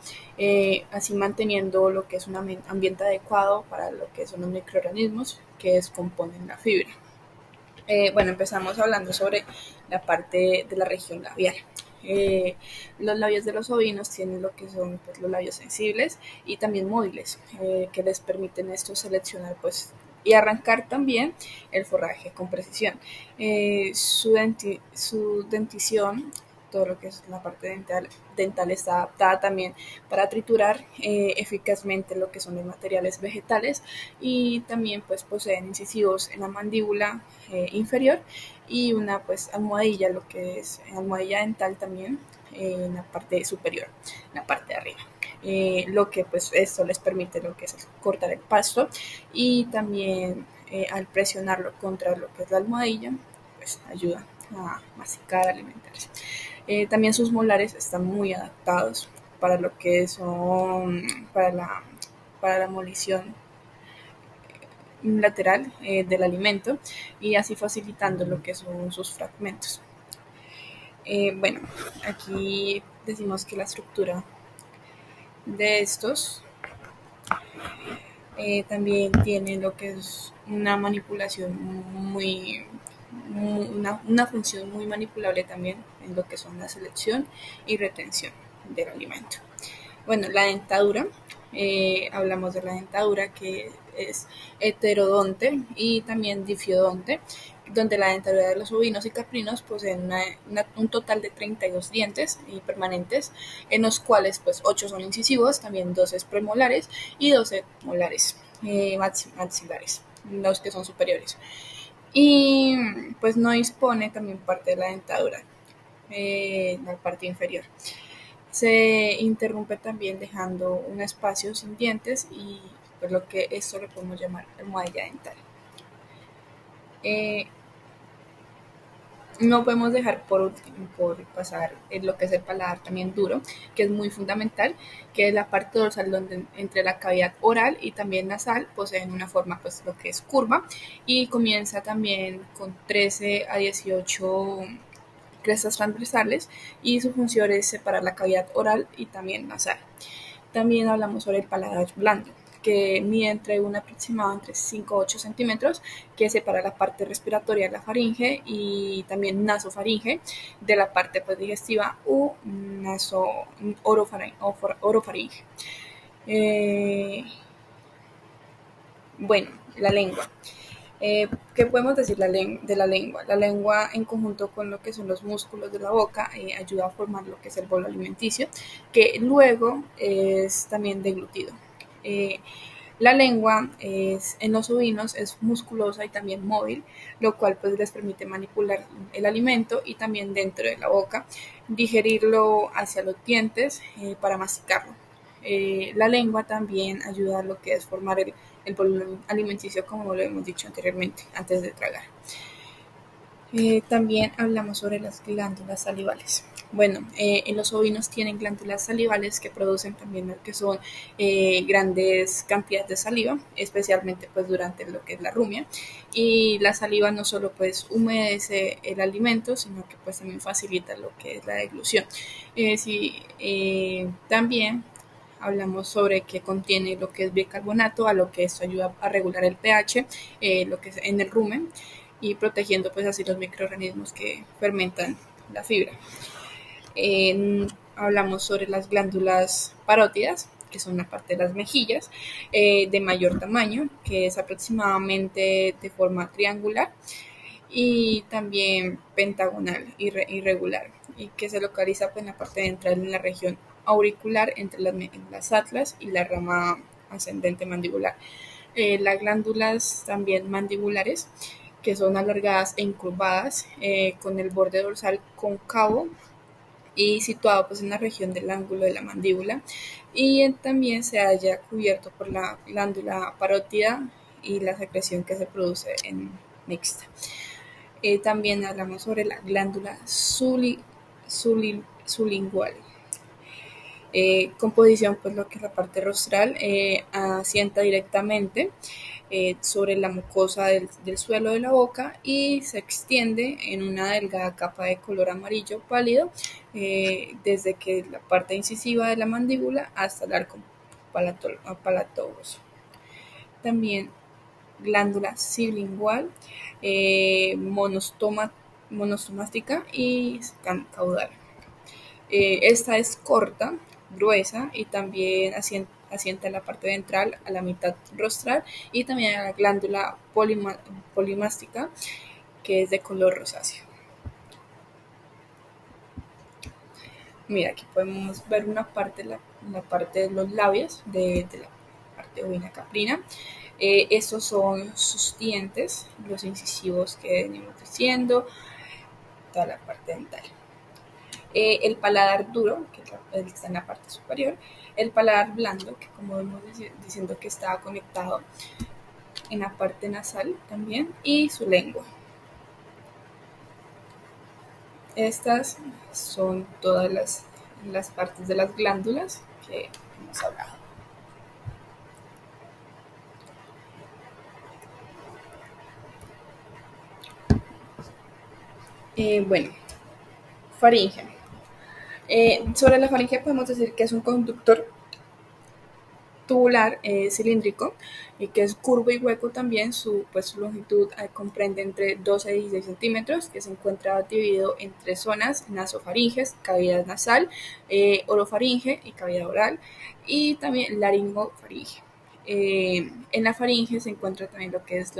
Speaker 2: así manteniendo lo que es un ambiente adecuado para lo que son los microorganismos que descomponen la fibra. Bueno, empezamos hablando sobre la parte de la región labial. Los labios de los ovinos tienen lo que son pues, los labios sensibles y también móviles, que les permiten esto seleccionar pues y arrancar también el forraje con precisión. Su dentición, todo lo que es la parte dental está adaptada también para triturar eficazmente lo que son los materiales vegetales y también pues poseen incisivos en la mandíbula inferior y una pues almohadilla, lo que es almohadilla dental también en la parte superior, en la parte de arriba. Lo que pues esto les permite lo que es cortar el pasto y también al presionarlo contra lo que es la almohadilla pues ayuda a masticar, alimentarse. También sus molares están muy adaptados para lo que son, para la molición lateral del alimento y así facilitando lo que son sus fragmentos. Bueno, aquí decimos que la estructura de estos también tiene lo que es una manipulación una función muy manipulable también en lo que son la selección y retención del alimento. Bueno, la dentadura, hablamos de la dentadura que es heterodonte y también difiodonte, donde la dentadura de los ovinos y caprinos poseen un total de 32 dientes permanentes, en los cuales pues 8 son incisivos, también 12 premolares y 12 molares maxilares, los que son superiores. Y pues no dispone también parte de la dentadura, la parte inferior. Se interrumpe también dejando un espacio sin dientes y pues lo que esto le podemos llamar almohadilla dental. No podemos dejar por pasar lo que es el paladar también duro, que es muy fundamental, que es la parte dorsal donde entre la cavidad oral y también nasal poseen una forma pues lo que es curva y comienza también con 13 a 18 crestas transversales y su función es separar la cavidad oral y también nasal. También hablamos sobre el paladar blando, que mide entre un aproximado entre 5 a 8 centímetros, que separa la parte respiratoria de la faringe y también nasofaringe de la parte pues, digestiva u orofaringe. Bueno, la lengua. ¿Qué podemos decir de la lengua? La lengua en conjunto con lo que son los músculos de la boca ayuda a formar lo que es el bolo alimenticio, que luego es también deglutido. La lengua en los ovinos es musculosa y también móvil, lo cual pues les permite manipular el alimento y también dentro de la boca, digerirlo hacia los dientes para masticarlo. La lengua también ayuda a lo que es formar el bolo alimenticio, como lo hemos dicho anteriormente, antes de tragar. También hablamos sobre las glándulas salivales. Bueno, en los ovinos tienen glándulas salivales que producen también lo que son grandes cantidades de saliva, especialmente pues durante lo que es la rumia. Y la saliva no solo pues humedece el alimento, sino que pues también facilita lo que es la deglución. También hablamos sobre que contiene lo que es bicarbonato, a lo que esto ayuda a regular el pH, lo que es en el rumen y protegiendo pues así los microorganismos que fermentan la fibra. Hablamos sobre las glándulas parótidas, que son la parte de las mejillas, de mayor tamaño, que es aproximadamente de forma triangular y también pentagonal irregular, y que se localiza pues, en la parte ventral en la región auricular entre las atlas y la rama ascendente mandibular. Las glándulas también mandibulares, que son alargadas e incurvadas, con el borde dorsal cóncavo y situado pues, en la región del ángulo de la mandíbula, y también se halla cubierto por la glándula parótida y la secreción que se produce en mixta. También hablamos sobre la glándula sublingual. Composición, pues lo que es la parte rostral, asienta directamente sobre la mucosa del suelo de la boca y se extiende en una delgada capa de color amarillo pálido desde que la parte incisiva de la mandíbula hasta el arco palatoso. También glándula sublingual, monostomática y caudal. Esta es corta, gruesa y también asienta en la parte ventral a la mitad rostral y también a la glándula polimástica, que es de color rosáceo. Mira, aquí podemos ver una parte, la parte de los labios de la parte ovina caprina. Estos son sus dientes, los incisivos que venimos diciendo, toda la parte dental. El paladar duro, que está en la parte superior, el paladar blando, que como vemos diciendo que estaba conectado en la parte nasal también, y su lengua. Estas son todas las partes de las glándulas que hemos hablado. Bueno, faringe. Sobre la faringe podemos decir que es un conductor tubular cilíndrico y que es curvo y hueco también. Su longitud comprende entre 12 y 16 centímetros, que se encuentra dividido en tres zonas: nasofaringes, cavidad nasal, orofaringe y cavidad oral, y también laringofaringe. En la faringe se encuentra también lo que es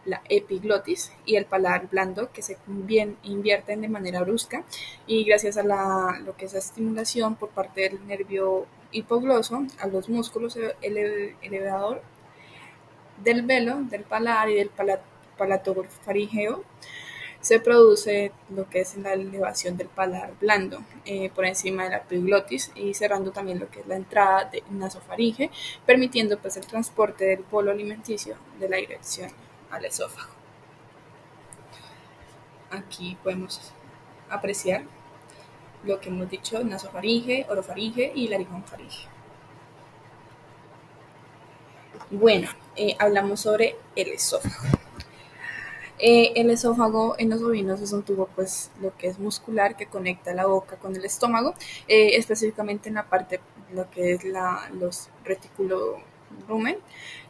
Speaker 2: la epiglotis y el paladar blando, que se bien invierten de manera brusca, y gracias a lo que es la estimulación por parte del nervio hipogloso a los músculos elevador del velo, del paladar y del palatofaringeo, se produce lo que es la elevación del paladar blando por encima de la epiglotis, y cerrando también lo que es la entrada de nasofaringe, permitiendo pues el transporte del bolo alimenticio de la dirección al esófago. Aquí podemos apreciar lo que hemos dicho: nasofaringe, orofaringe y laringofaringe. Bueno, hablamos sobre el esófago. El esófago en los ovinos es un tubo, pues, lo que es muscular, que conecta la boca con el estómago, específicamente en la parte, lo que es los retículo rumen,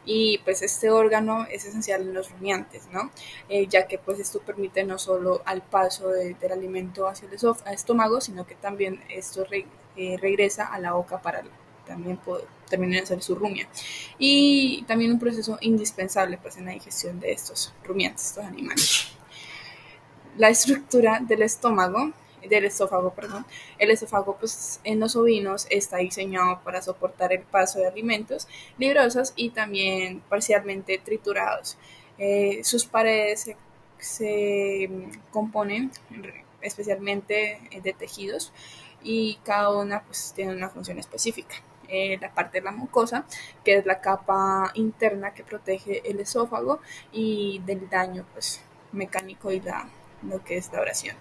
Speaker 2: y pues este órgano es esencial en los rumiantes, ¿no? Ya que pues esto permite no solo al paso del alimento hacia el estómago, sino que también esto regresa a la boca para también poder terminar de hacer su rumia, y también un proceso indispensable pues en la digestión de estos rumiantes, estos animales. La estructura del esófago, perdón. El esófago, pues, en los ovinos está diseñado para soportar el paso de alimentos librosos y también parcialmente triturados. Sus paredes se componen especialmente de tejidos, y cada una pues tiene una función específica. La parte de la mucosa, que es la capa interna que protege el esófago y del daño pues mecánico y lo que es la oración.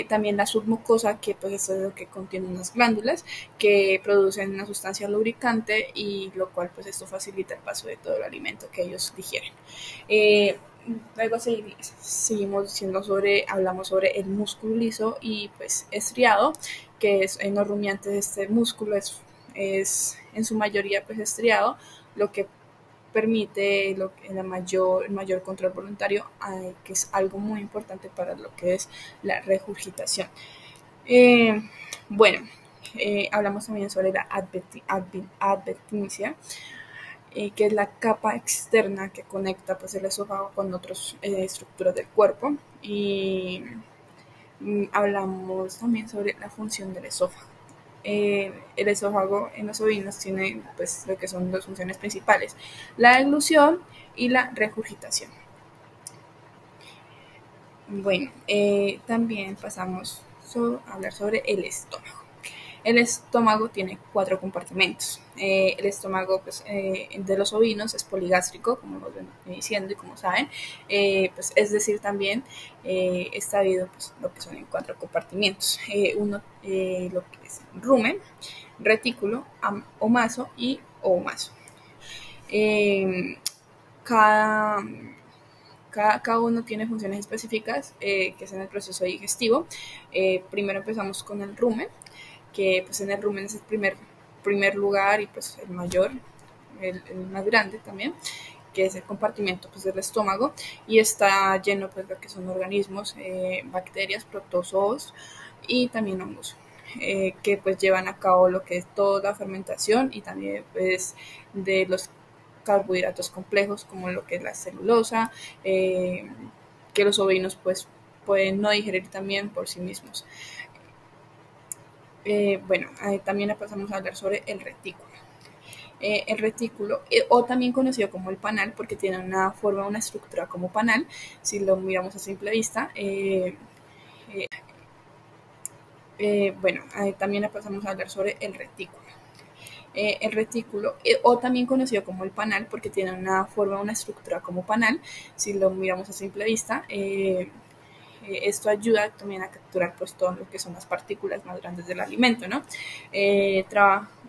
Speaker 2: También la submucosa, que pues es lo que contiene unas glándulas que producen una sustancia lubricante, y lo cual pues esto facilita el paso de todo el alimento que ellos digieren. Luego seguimos diciendo hablamos sobre el músculo liso y pues estriado, que es en los rumiantes. Este músculo es en su mayoría pues estriado, lo que permite el mayor control voluntario, que es algo muy importante para lo que es la regurgitación. Eh, bueno, hablamos también sobre la adventicia, que es la capa externa que conecta pues el esófago con otras estructuras del cuerpo, y hablamos también sobre la función del esófago. El esófago en los ovinos tiene pues lo que son dos funciones principales: la deglución y la regurgitación. Bueno, también pasamos a hablar sobre el estómago. El estómago tiene cuatro compartimentos. El estómago pues, de los ovinos es poligástrico, como lo ven diciendo y como saben, pues, es decir, también está dividido pues, lo que son en cuatro compartimentos. Lo que es rumen, retículo, omaso y oomaso. Eh, cada, cada uno tiene funciones específicas, que es en el proceso digestivo. Primero empezamos con el rumen, que pues en el rumen es el primer lugar y pues el mayor, el más grande también, que es el compartimento pues del estómago, y está lleno pues de lo que son organismos, bacterias, protozoos y también hongos, que pues llevan a cabo lo que es toda la fermentación, y también pues de los carbohidratos complejos, como lo que es la celulosa, que los ovinos pues pueden no digerir también por sí mismos. Bueno, también pasamos a hablar sobre el retículo. El retículo, o también conocido como el panal, porque tiene una forma, una estructura como panal, si lo miramos a simple vista. Bueno, también pasamos a hablar sobre el retículo. El retículo, o también conocido como el panal, porque tiene una forma, una estructura como panal, si lo miramos a simple vista. esto ayuda también a capturar pues todo lo que son las partículas más grandes del alimento, ¿no?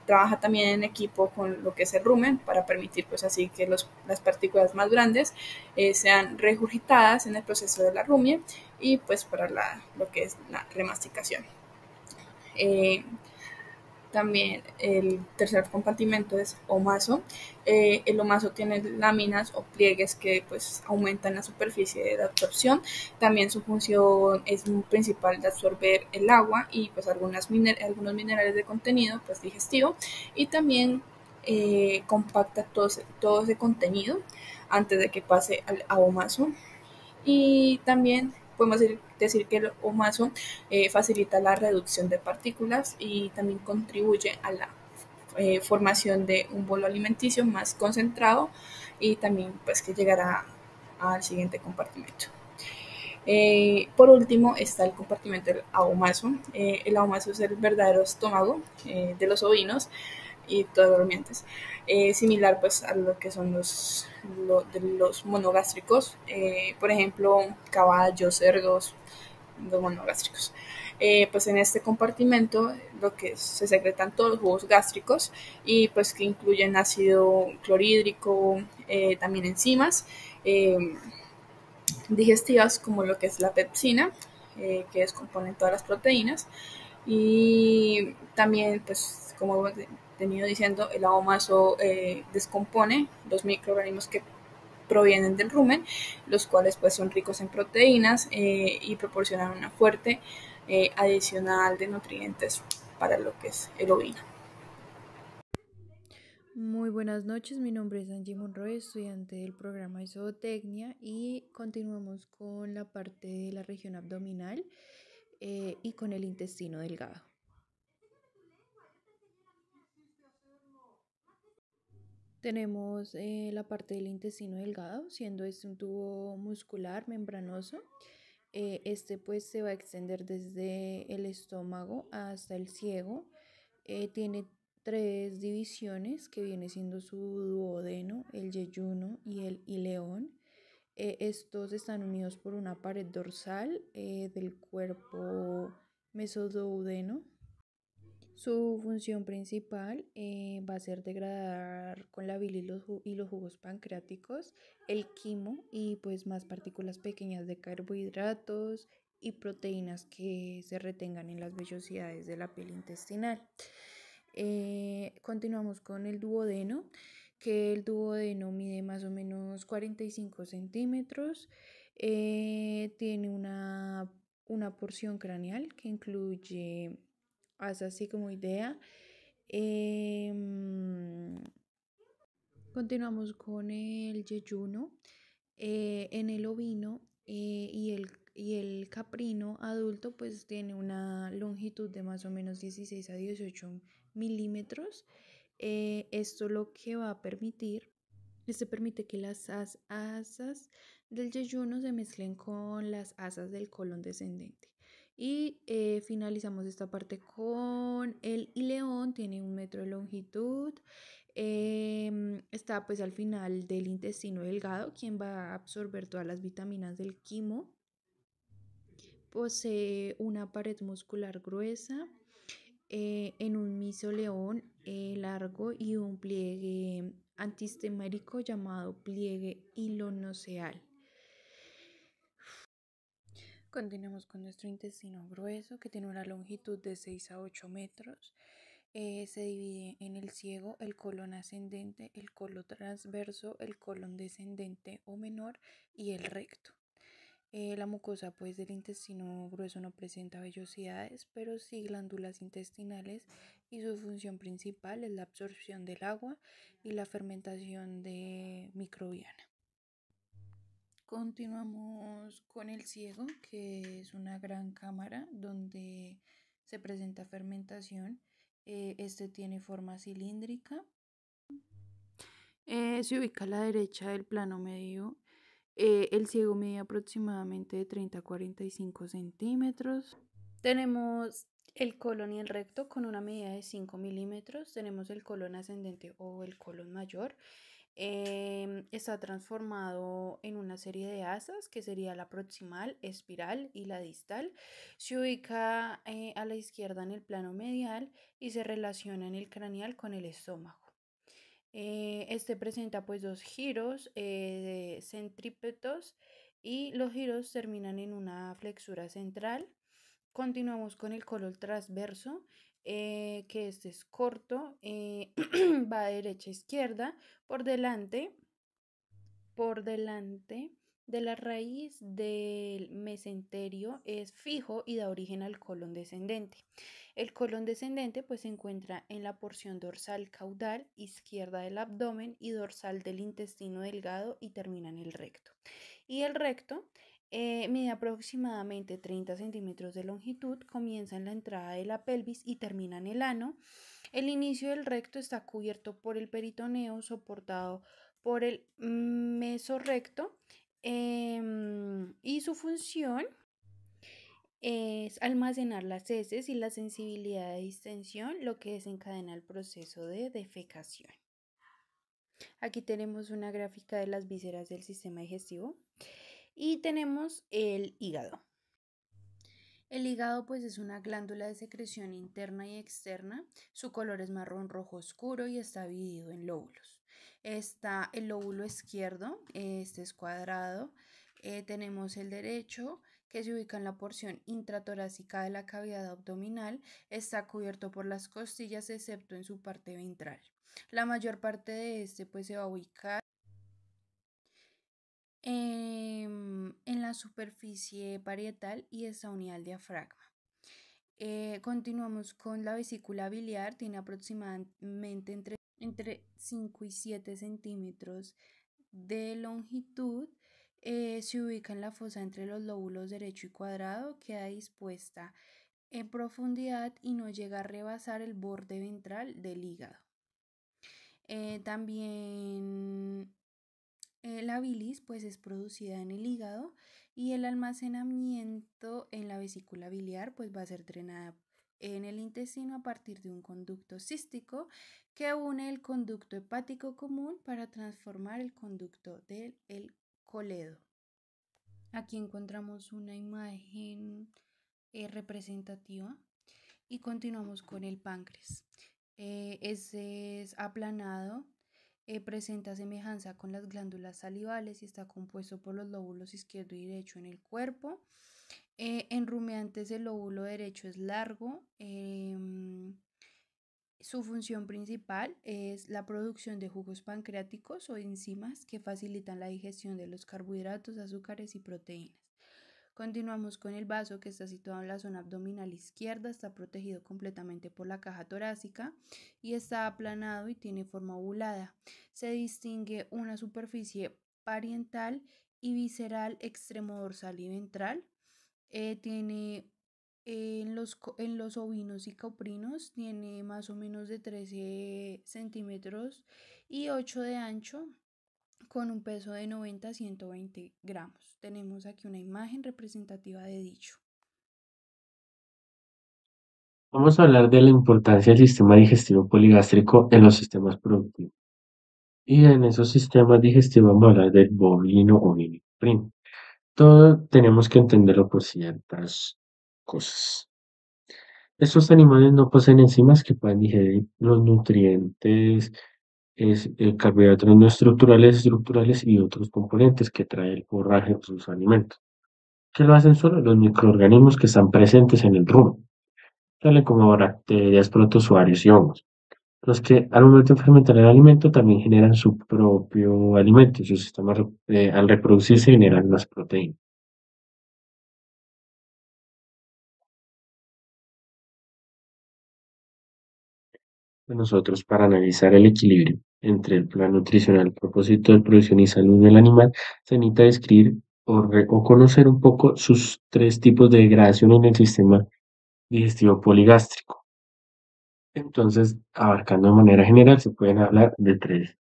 Speaker 2: Trabaja también en equipo con lo que es el rumen para permitir pues así que las partículas más grandes sean regurgitadas en el proceso de la rumia y pues para lo que es la remasticación. Eh, También el tercer compartimento es omaso. El omaso tiene láminas o pliegues que pues aumentan la superficie de absorción. También su función es principal de absorber el agua y pues algunos minerales de contenido pues digestivo, y también compacta todo ese contenido antes de que pase al ahomaso. Y también podemos decir que el omaso facilita la reducción de partículas y también contribuye a la formación de un bolo alimenticio más concentrado, y también pues que llegará al siguiente compartimento. Por último está el compartimento del ahomaso. El ahomaso es el verdadero estómago de los ovinos y todos los rumiantes, similar pues a lo que son de los monogástricos, por ejemplo caballos, cerdos, los monogástricos. Pues en este compartimento lo que se secretan todos los jugos gástricos, y pues que incluyen ácido clorhídrico, también enzimas digestivas como lo que es la pepsina, que descomponen todas las proteínas, y también pues como hemos venido diciendo, el ahomaso descompone los microorganismos que provienen del rumen, los cuales pues son ricos en proteínas y proporcionan una fuerte adicional de nutrientes para lo que es el ovino.
Speaker 3: Muy buenas noches, mi nombre es Angie Monroy, estudiante del programa de Zootecnia, y continuamos con la parte de la región abdominal y con el intestino delgado. Tenemos la parte del intestino delgado, siendo este un tubo muscular membranoso. Este pues se va a extender desde el estómago hasta el ciego. Tiene tres divisiones que viene siendo su duodeno, el yeyuno y el ileón. Estos están unidos por una pared dorsal del cuerpo mesoduodeno. Su función principal va a ser degradar con la bilis y los jugos pancreáticos el quimo y pues más partículas pequeñas de carbohidratos y proteínas que se retengan en las vellosidades de la piel intestinal. Continuamos con el duodeno, que el duodeno mide más o menos 45 centímetros. Tiene una porción craneal que incluye asas sigmoidea. Continuamos con el yeyuno. En el ovino y el caprino adulto pues tiene una longitud de más o menos 16 a 18 milímetros. Esto lo que va a permitir, permite que las asas del yeyuno se mezclen con las asas del colon descendente. Y finalizamos esta parte con el ileón, tiene 1 metro de longitud. Está pues al final del intestino delgado, quien va a absorber todas las vitaminas del quimo. Posee una pared muscular gruesa, en un misoleón largo y un pliegue antistemérico llamado pliegue hilonoceal. Continuamos con nuestro intestino grueso, que tiene una longitud de 6 a 8 metros. Se divide en el ciego, el colon ascendente, el colon transverso, el colon descendente o menor y el recto. La mucosa pues del intestino grueso no presenta vellosidades, pero sí glándulas intestinales, y su función principal es la absorción del agua y la fermentación de microbiana. Continuamos con el ciego, que es una gran cámara donde se presenta fermentación. Este tiene forma cilíndrica. Se ubica a la derecha del plano medio. El ciego mide aproximadamente de 30 a 45 centímetros. Tenemos el colon y el recto con una medida de 5 milímetros. Tenemos el colon ascendente o el colon mayor. Está transformado en una serie de asas, que sería la proximal, espiral y la distal. Se ubica a la izquierda en el plano medial y se relaciona en el craneal con el estómago. Este presenta pues dos giros centrípetos y los giros terminan en una flexura central. Continuamos con el color transverso, que este es corto, va de derecha a izquierda, por delante, por delante de la raíz del mesenterio es fijo y da origen al colon descendente. El colon descendente pues se encuentra en la porción dorsal caudal izquierda del abdomen y dorsal del intestino delgado y termina en el recto. Y el recto mide aproximadamente 30 centímetros de longitud, comienza en la entrada de la pelvis y termina en el ano. El inicio del recto está cubierto por el peritoneo, soportado por el mesorrecto, y su función es almacenar las heces y la sensibilidad de distensión, lo que desencadena el proceso de defecación. Aquí tenemos una gráfica de las vísceras del sistema digestivo y tenemos el hígado. El hígado pues es una glándula de secreción interna y externa. Su color es marrón rojo oscuro y está dividido en lóbulos. Está el lóbulo izquierdo, este es cuadrado. Tenemos el derecho, que se ubica en la porción intratorácica de la cavidad abdominal. Está cubierto por las costillas excepto en su parte ventral. La mayor parte de este pues se va a ubicar en la superficie parietal y está unida al diafragma. Continuamos con la vesícula biliar, tiene aproximadamente entre 5 y 7 centímetros de longitud. Se ubica en la fosa entre los lóbulos derecho y cuadrado, queda dispuesta en profundidad y no llega a rebasar el borde ventral del hígado. También la bilis pues es producida en el hígado y el almacenamiento en la vesícula biliar pues va a ser drenada en el intestino a partir de un conducto cístico que une el conducto hepático común para transformar el conducto del coledo. Aquí encontramos una imagen representativa y continuamos con el páncreas. Este es aplanado. Presenta semejanza con las glándulas salivales y está compuesto por los lóbulos izquierdo y derecho en el cuerpo. En rumiantes el lóbulo derecho es largo. Su función principal es la producción de jugos pancreáticos o enzimas que facilitan la digestión de los carbohidratos, azúcares y proteínas. Continuamos con el vaso, que está situado en la zona abdominal izquierda, está protegido completamente por la caja torácica y está aplanado y tiene forma ovulada. Se distingue una superficie parietal y visceral extremo dorsal y ventral. Tiene en los ovinos y caprinos tiene más o menos de 13 centímetros y 8 de ancho, con un peso de 90 a 120 gramos. Tenemos aquí una imagen representativa de dicho.
Speaker 1: Vamos a hablar de la importancia del sistema digestivo poligástrico en los sistemas productivos. Y en esos sistemas digestivos vamos a hablar del bovino, ovino y caprino. Todo tenemos que entenderlo por ciertas cosas. Estos animales no poseen enzimas que puedan digerir los nutrientes, carbohidratos no estructurales y otros componentes que trae el forraje o sus alimentos. ¿Qué lo hacen solo? Los microorganismos que están presentes en el rumen, tales como bacterias, protozoarios y hongos. Los que al momento de fermentar el alimento también generan su propio alimento. Su sistema al reproducirse generan las proteínas. Nosotros, para analizar el equilibrio entre el plan nutricional, el propósito de producción y salud del animal, se necesita describir o conocer un poco sus tres tipos de degradación en el sistema digestivo poligástrico. Entonces, abarcando de manera general, se pueden hablar de tres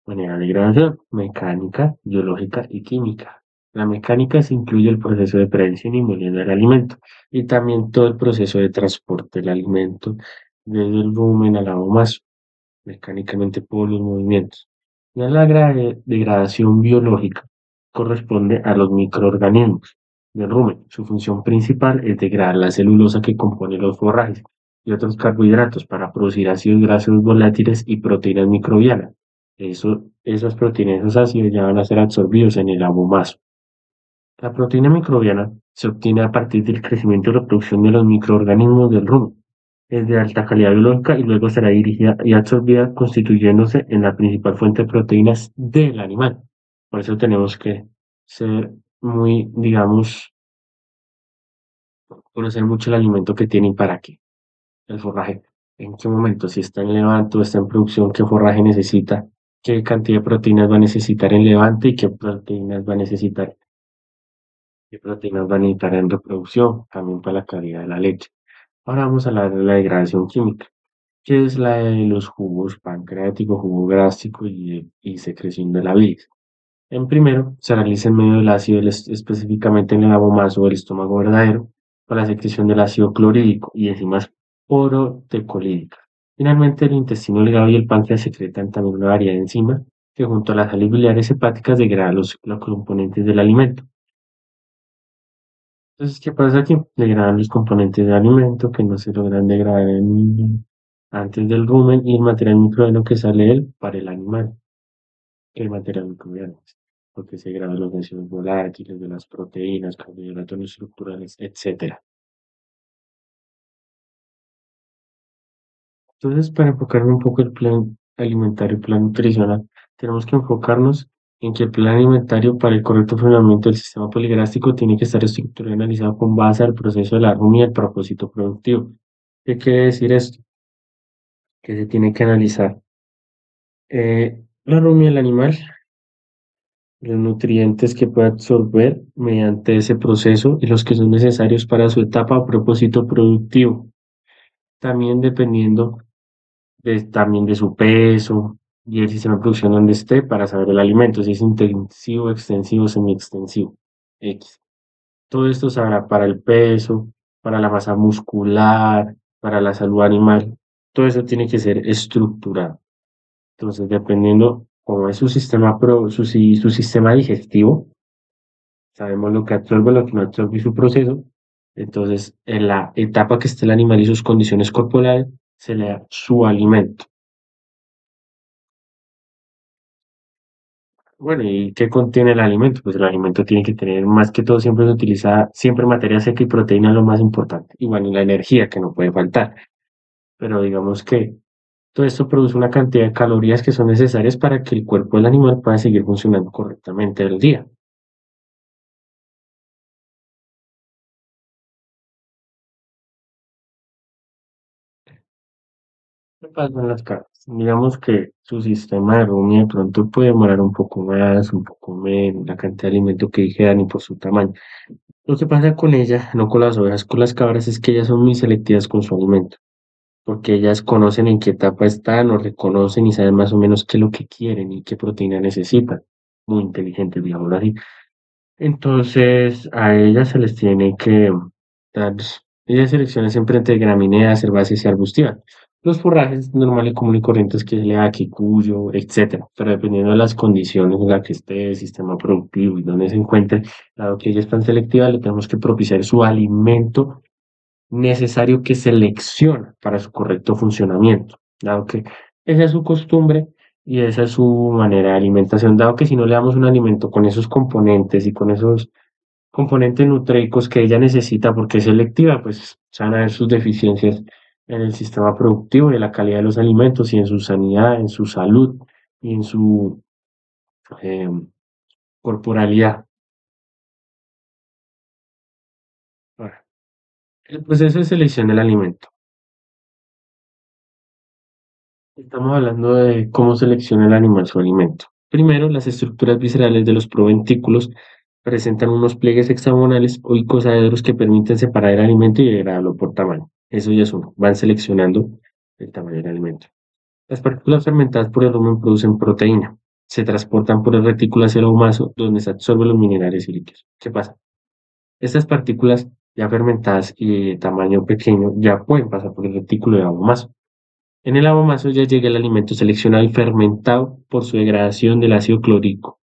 Speaker 1: maneras de degradación: mecánica, biológica y química. La mecánica se incluye el proceso de prevención y molienda del alimento y también todo el proceso de transporte del alimento desde el rumen al abomazo, mecánicamente por los movimientos. La degradación biológica corresponde a los microorganismos del rumen. Su función principal es degradar la celulosa que compone los forrajes y otros carbohidratos para producir ácidos grasos volátiles y proteínas microbianas. Esas proteínas, esos ácidos ya van a ser absorbidos en el abomaso. La proteína microbiana se obtiene a partir del crecimiento y reproducción de los microorganismos del rumen. Es de alta calidad biológica y luego será dirigida y absorbida constituyéndose en la principal fuente de proteínas del animal. Por eso tenemos que ser muy, digamos, conocer mucho el alimento que tiene y para qué. El forraje, en qué momento, si está en levante o está en producción, qué forraje necesita, qué cantidad de proteínas va a necesitar en levante y qué proteínas va a necesitar en reproducción, también para la calidad de la leche. Ahora vamos a hablar de la degradación química, que es la de los jugos pancreático, jugo gástrico y secreción de la bilis. En primero, se realiza en medio del ácido, específicamente en el abomaso o el estómago verdadero, para la secreción del ácido clorhídrico y enzimas porotecolídicas. Finalmente, el intestino delgado y el páncreas secretan también una variedad de enzimas que junto a las sales biliares hepáticas degradan los componentes del alimento. Entonces, ¿qué pasa aquí? Degradan los componentes del alimento que no se logran degradar antes del rumen y el material microbiano que sale él para el animal, que el material microbiano, porque se degradan los ácidos volátiles, de las proteínas, carbohidratos no estructurales, etcétera. Entonces, para enfocarme un poco el plan alimentario, el plan nutricional, tenemos que enfocarnos en que el plan alimentario para el correcto funcionamiento del sistema poligrástico tiene que estar estructurado y analizado con base al proceso de la rumia y el propósito productivo. ¿Qué quiere decir esto? Que se tiene que analizar la rumia del animal, los nutrientes que puede absorber mediante ese proceso y los que son necesarios para su etapa o propósito productivo. También dependiendo también de su peso y el sistema de producción donde esté para saber el alimento, si es intensivo, extensivo, semi-extensivo. X. Todo esto sabrá para el peso, para la masa muscular, para la salud animal. Todo eso tiene que ser estructurado. Entonces, dependiendo cómo es su sistema digestivo, sabemos lo que absorbe, lo que no absorbe y su proceso. Entonces, en la etapa que esté el animal y sus condiciones corporales, se le da su alimento. Bueno, ¿y qué contiene el alimento? Pues el alimento tiene que tener, más que todo, siempre se utiliza, siempre materia seca y proteína es lo más importante. Y bueno, y la energía que no puede faltar. Pero digamos que todo esto produce una cantidad de calorías que son necesarias para que el cuerpo del animal pueda seguir funcionando correctamente el día. ¿Qué pasa en las carnes? Digamos que su sistema de rumia de pronto puede demorar un poco más, un poco menos, la cantidad de alimento que digeran y por su tamaño. Lo que pasa con ella, no con las ovejas, con las cabras, es que ellas son muy selectivas con su alimento, porque ellas conocen en qué etapa están, o reconocen y saben más o menos qué es lo que quieren y qué proteína necesitan. Muy inteligentes, digamos así. Entonces, a ellas se les tiene que dar, ellas seleccionan siempre entre gramíneas, herbáceas y arbustivas. Los forrajes normales, comunes y corrientes que se le da quicuyo, etcétera, pero dependiendo de las condiciones en las que esté el sistema productivo y donde se encuentre, dado que ella es tan selectiva, le tenemos que propiciar su alimento necesario que selecciona para su correcto funcionamiento, dado que esa es su costumbre y esa es su manera de alimentación, dado que si no le damos un alimento con esos componentes y con esos componentes nutriicos que ella necesita porque es selectiva, pues se van a ver sus deficiencias en el sistema productivo y en la calidad de los alimentos y en su sanidad, en su salud y en su eh, corporalidad. Ahora, el proceso de selección del alimento. Estamos hablando de cómo selecciona el animal su alimento. Primero, las estructuras viscerales de los proventículos presentan unos pliegues hexagonales o icosaedros que permiten separar el alimento y degradarlo por tamaño. Eso ya es uno. Van seleccionando el tamaño del alimento. Las partículas fermentadas por el rumen producen proteína. Se transportan por el retículo hacia el humaso, donde se absorben los minerales y líquidos. ¿Qué pasa? Estas partículas ya fermentadas y de tamaño pequeño ya pueden pasar por el retículo de humaso. En el abomaso ya llega el alimento seleccionado y fermentado por su degradación del ácido clorhídrico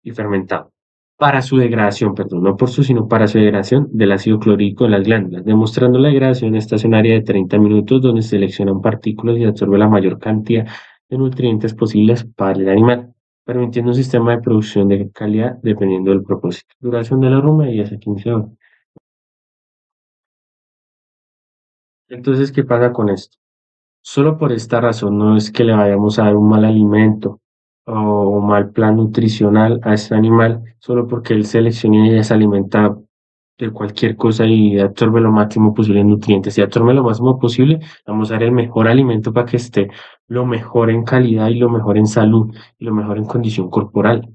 Speaker 1: y fermentado. Para su degradación, perdón, no por su, sino para su degradación del ácido clorhídrico en las glándulas, demostrando la degradación estacionaria de 30 minutos donde se seleccionan partículas y absorbe la mayor cantidad de nutrientes posibles para el animal, permitiendo un sistema de producción de calidad dependiendo del propósito. Duración de la ruma y hasta 15 horas. Entonces, ¿qué pasa con esto? Solo por esta razón no es que le vayamos a dar un mal alimento o un mal plan nutricional a este animal, solo porque él seleccione y se alimenta de cualquier cosa y absorbe lo máximo posible de nutrientes. Si absorbe lo máximo posible, vamos a dar el mejor alimento para que esté lo mejor en calidad y lo mejor en salud y lo mejor en condición corporal.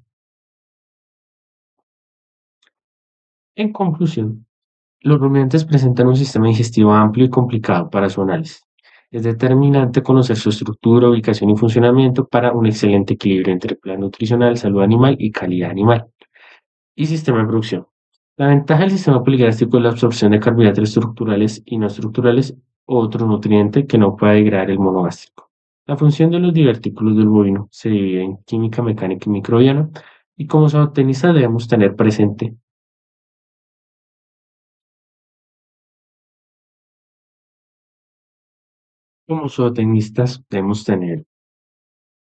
Speaker 1: En conclusión, los rumiantes presentan un sistema digestivo amplio y complicado para su análisis. Es determinante conocer su estructura, ubicación y funcionamiento para un excelente equilibrio entre plan nutricional, salud animal y calidad animal. Y sistema de producción. La ventaja del sistema poligástrico es la absorción de carbohidratos estructurales y no estructurales o otro nutriente que no pueda degradar el monogástrico. La función de los divertículos del bovino se divide en química, mecánica y microbiana, y como zootecnistas debemos tener presente. Como zootecnistas debemos tener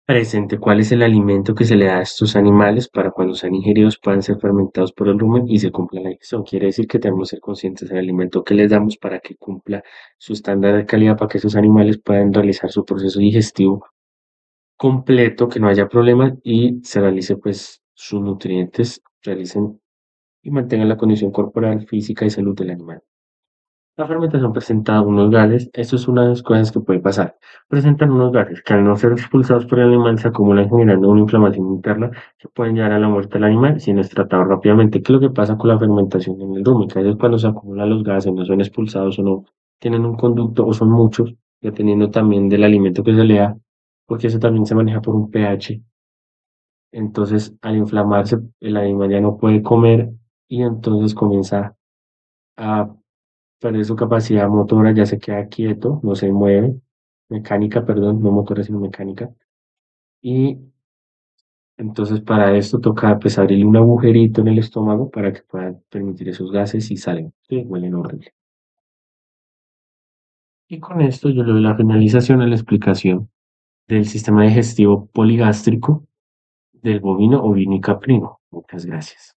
Speaker 1: presente cuál es el alimento que se le da a estos animales para cuando sean ingeridos puedan ser fermentados por el rumen y se cumpla la digestión. Quiere decir que tenemos que ser conscientes del alimento que les damos para que cumpla su estándar de calidad, para que esos animales puedan realizar su proceso digestivo completo, que no haya problemas y se realice pues sus nutrientes, realicen y mantengan la condición corporal, física y salud del animal. La fermentación presenta unos gases, esto es una de las cosas que puede pasar. Presentan unos gases que al no ser expulsados por el animal se acumulan generando una inflamación interna que pueden llevar a la muerte del animal si no es tratado rápidamente. ¿Qué es lo que pasa con la fermentación en el rumen? Que a veces cuando se acumulan los gases no son expulsados o no tienen un conducto o son muchos, dependiendo también del alimento que se le da, porque eso también se maneja por un pH. Entonces, al inflamarse, el animal ya no puede comer y entonces comienza a perder su capacidad motora, ya se queda quieto, no se mueve, mecánica, perdón, no motora, sino mecánica. Y entonces para esto toca pues abrirle un agujerito en el estómago para que pueda permitir esos gases y salen, que huelen horrible. Y con esto yo le doy la finalización a la explicación del sistema digestivo poligástrico del bovino, ovino y caprino. Muchas gracias.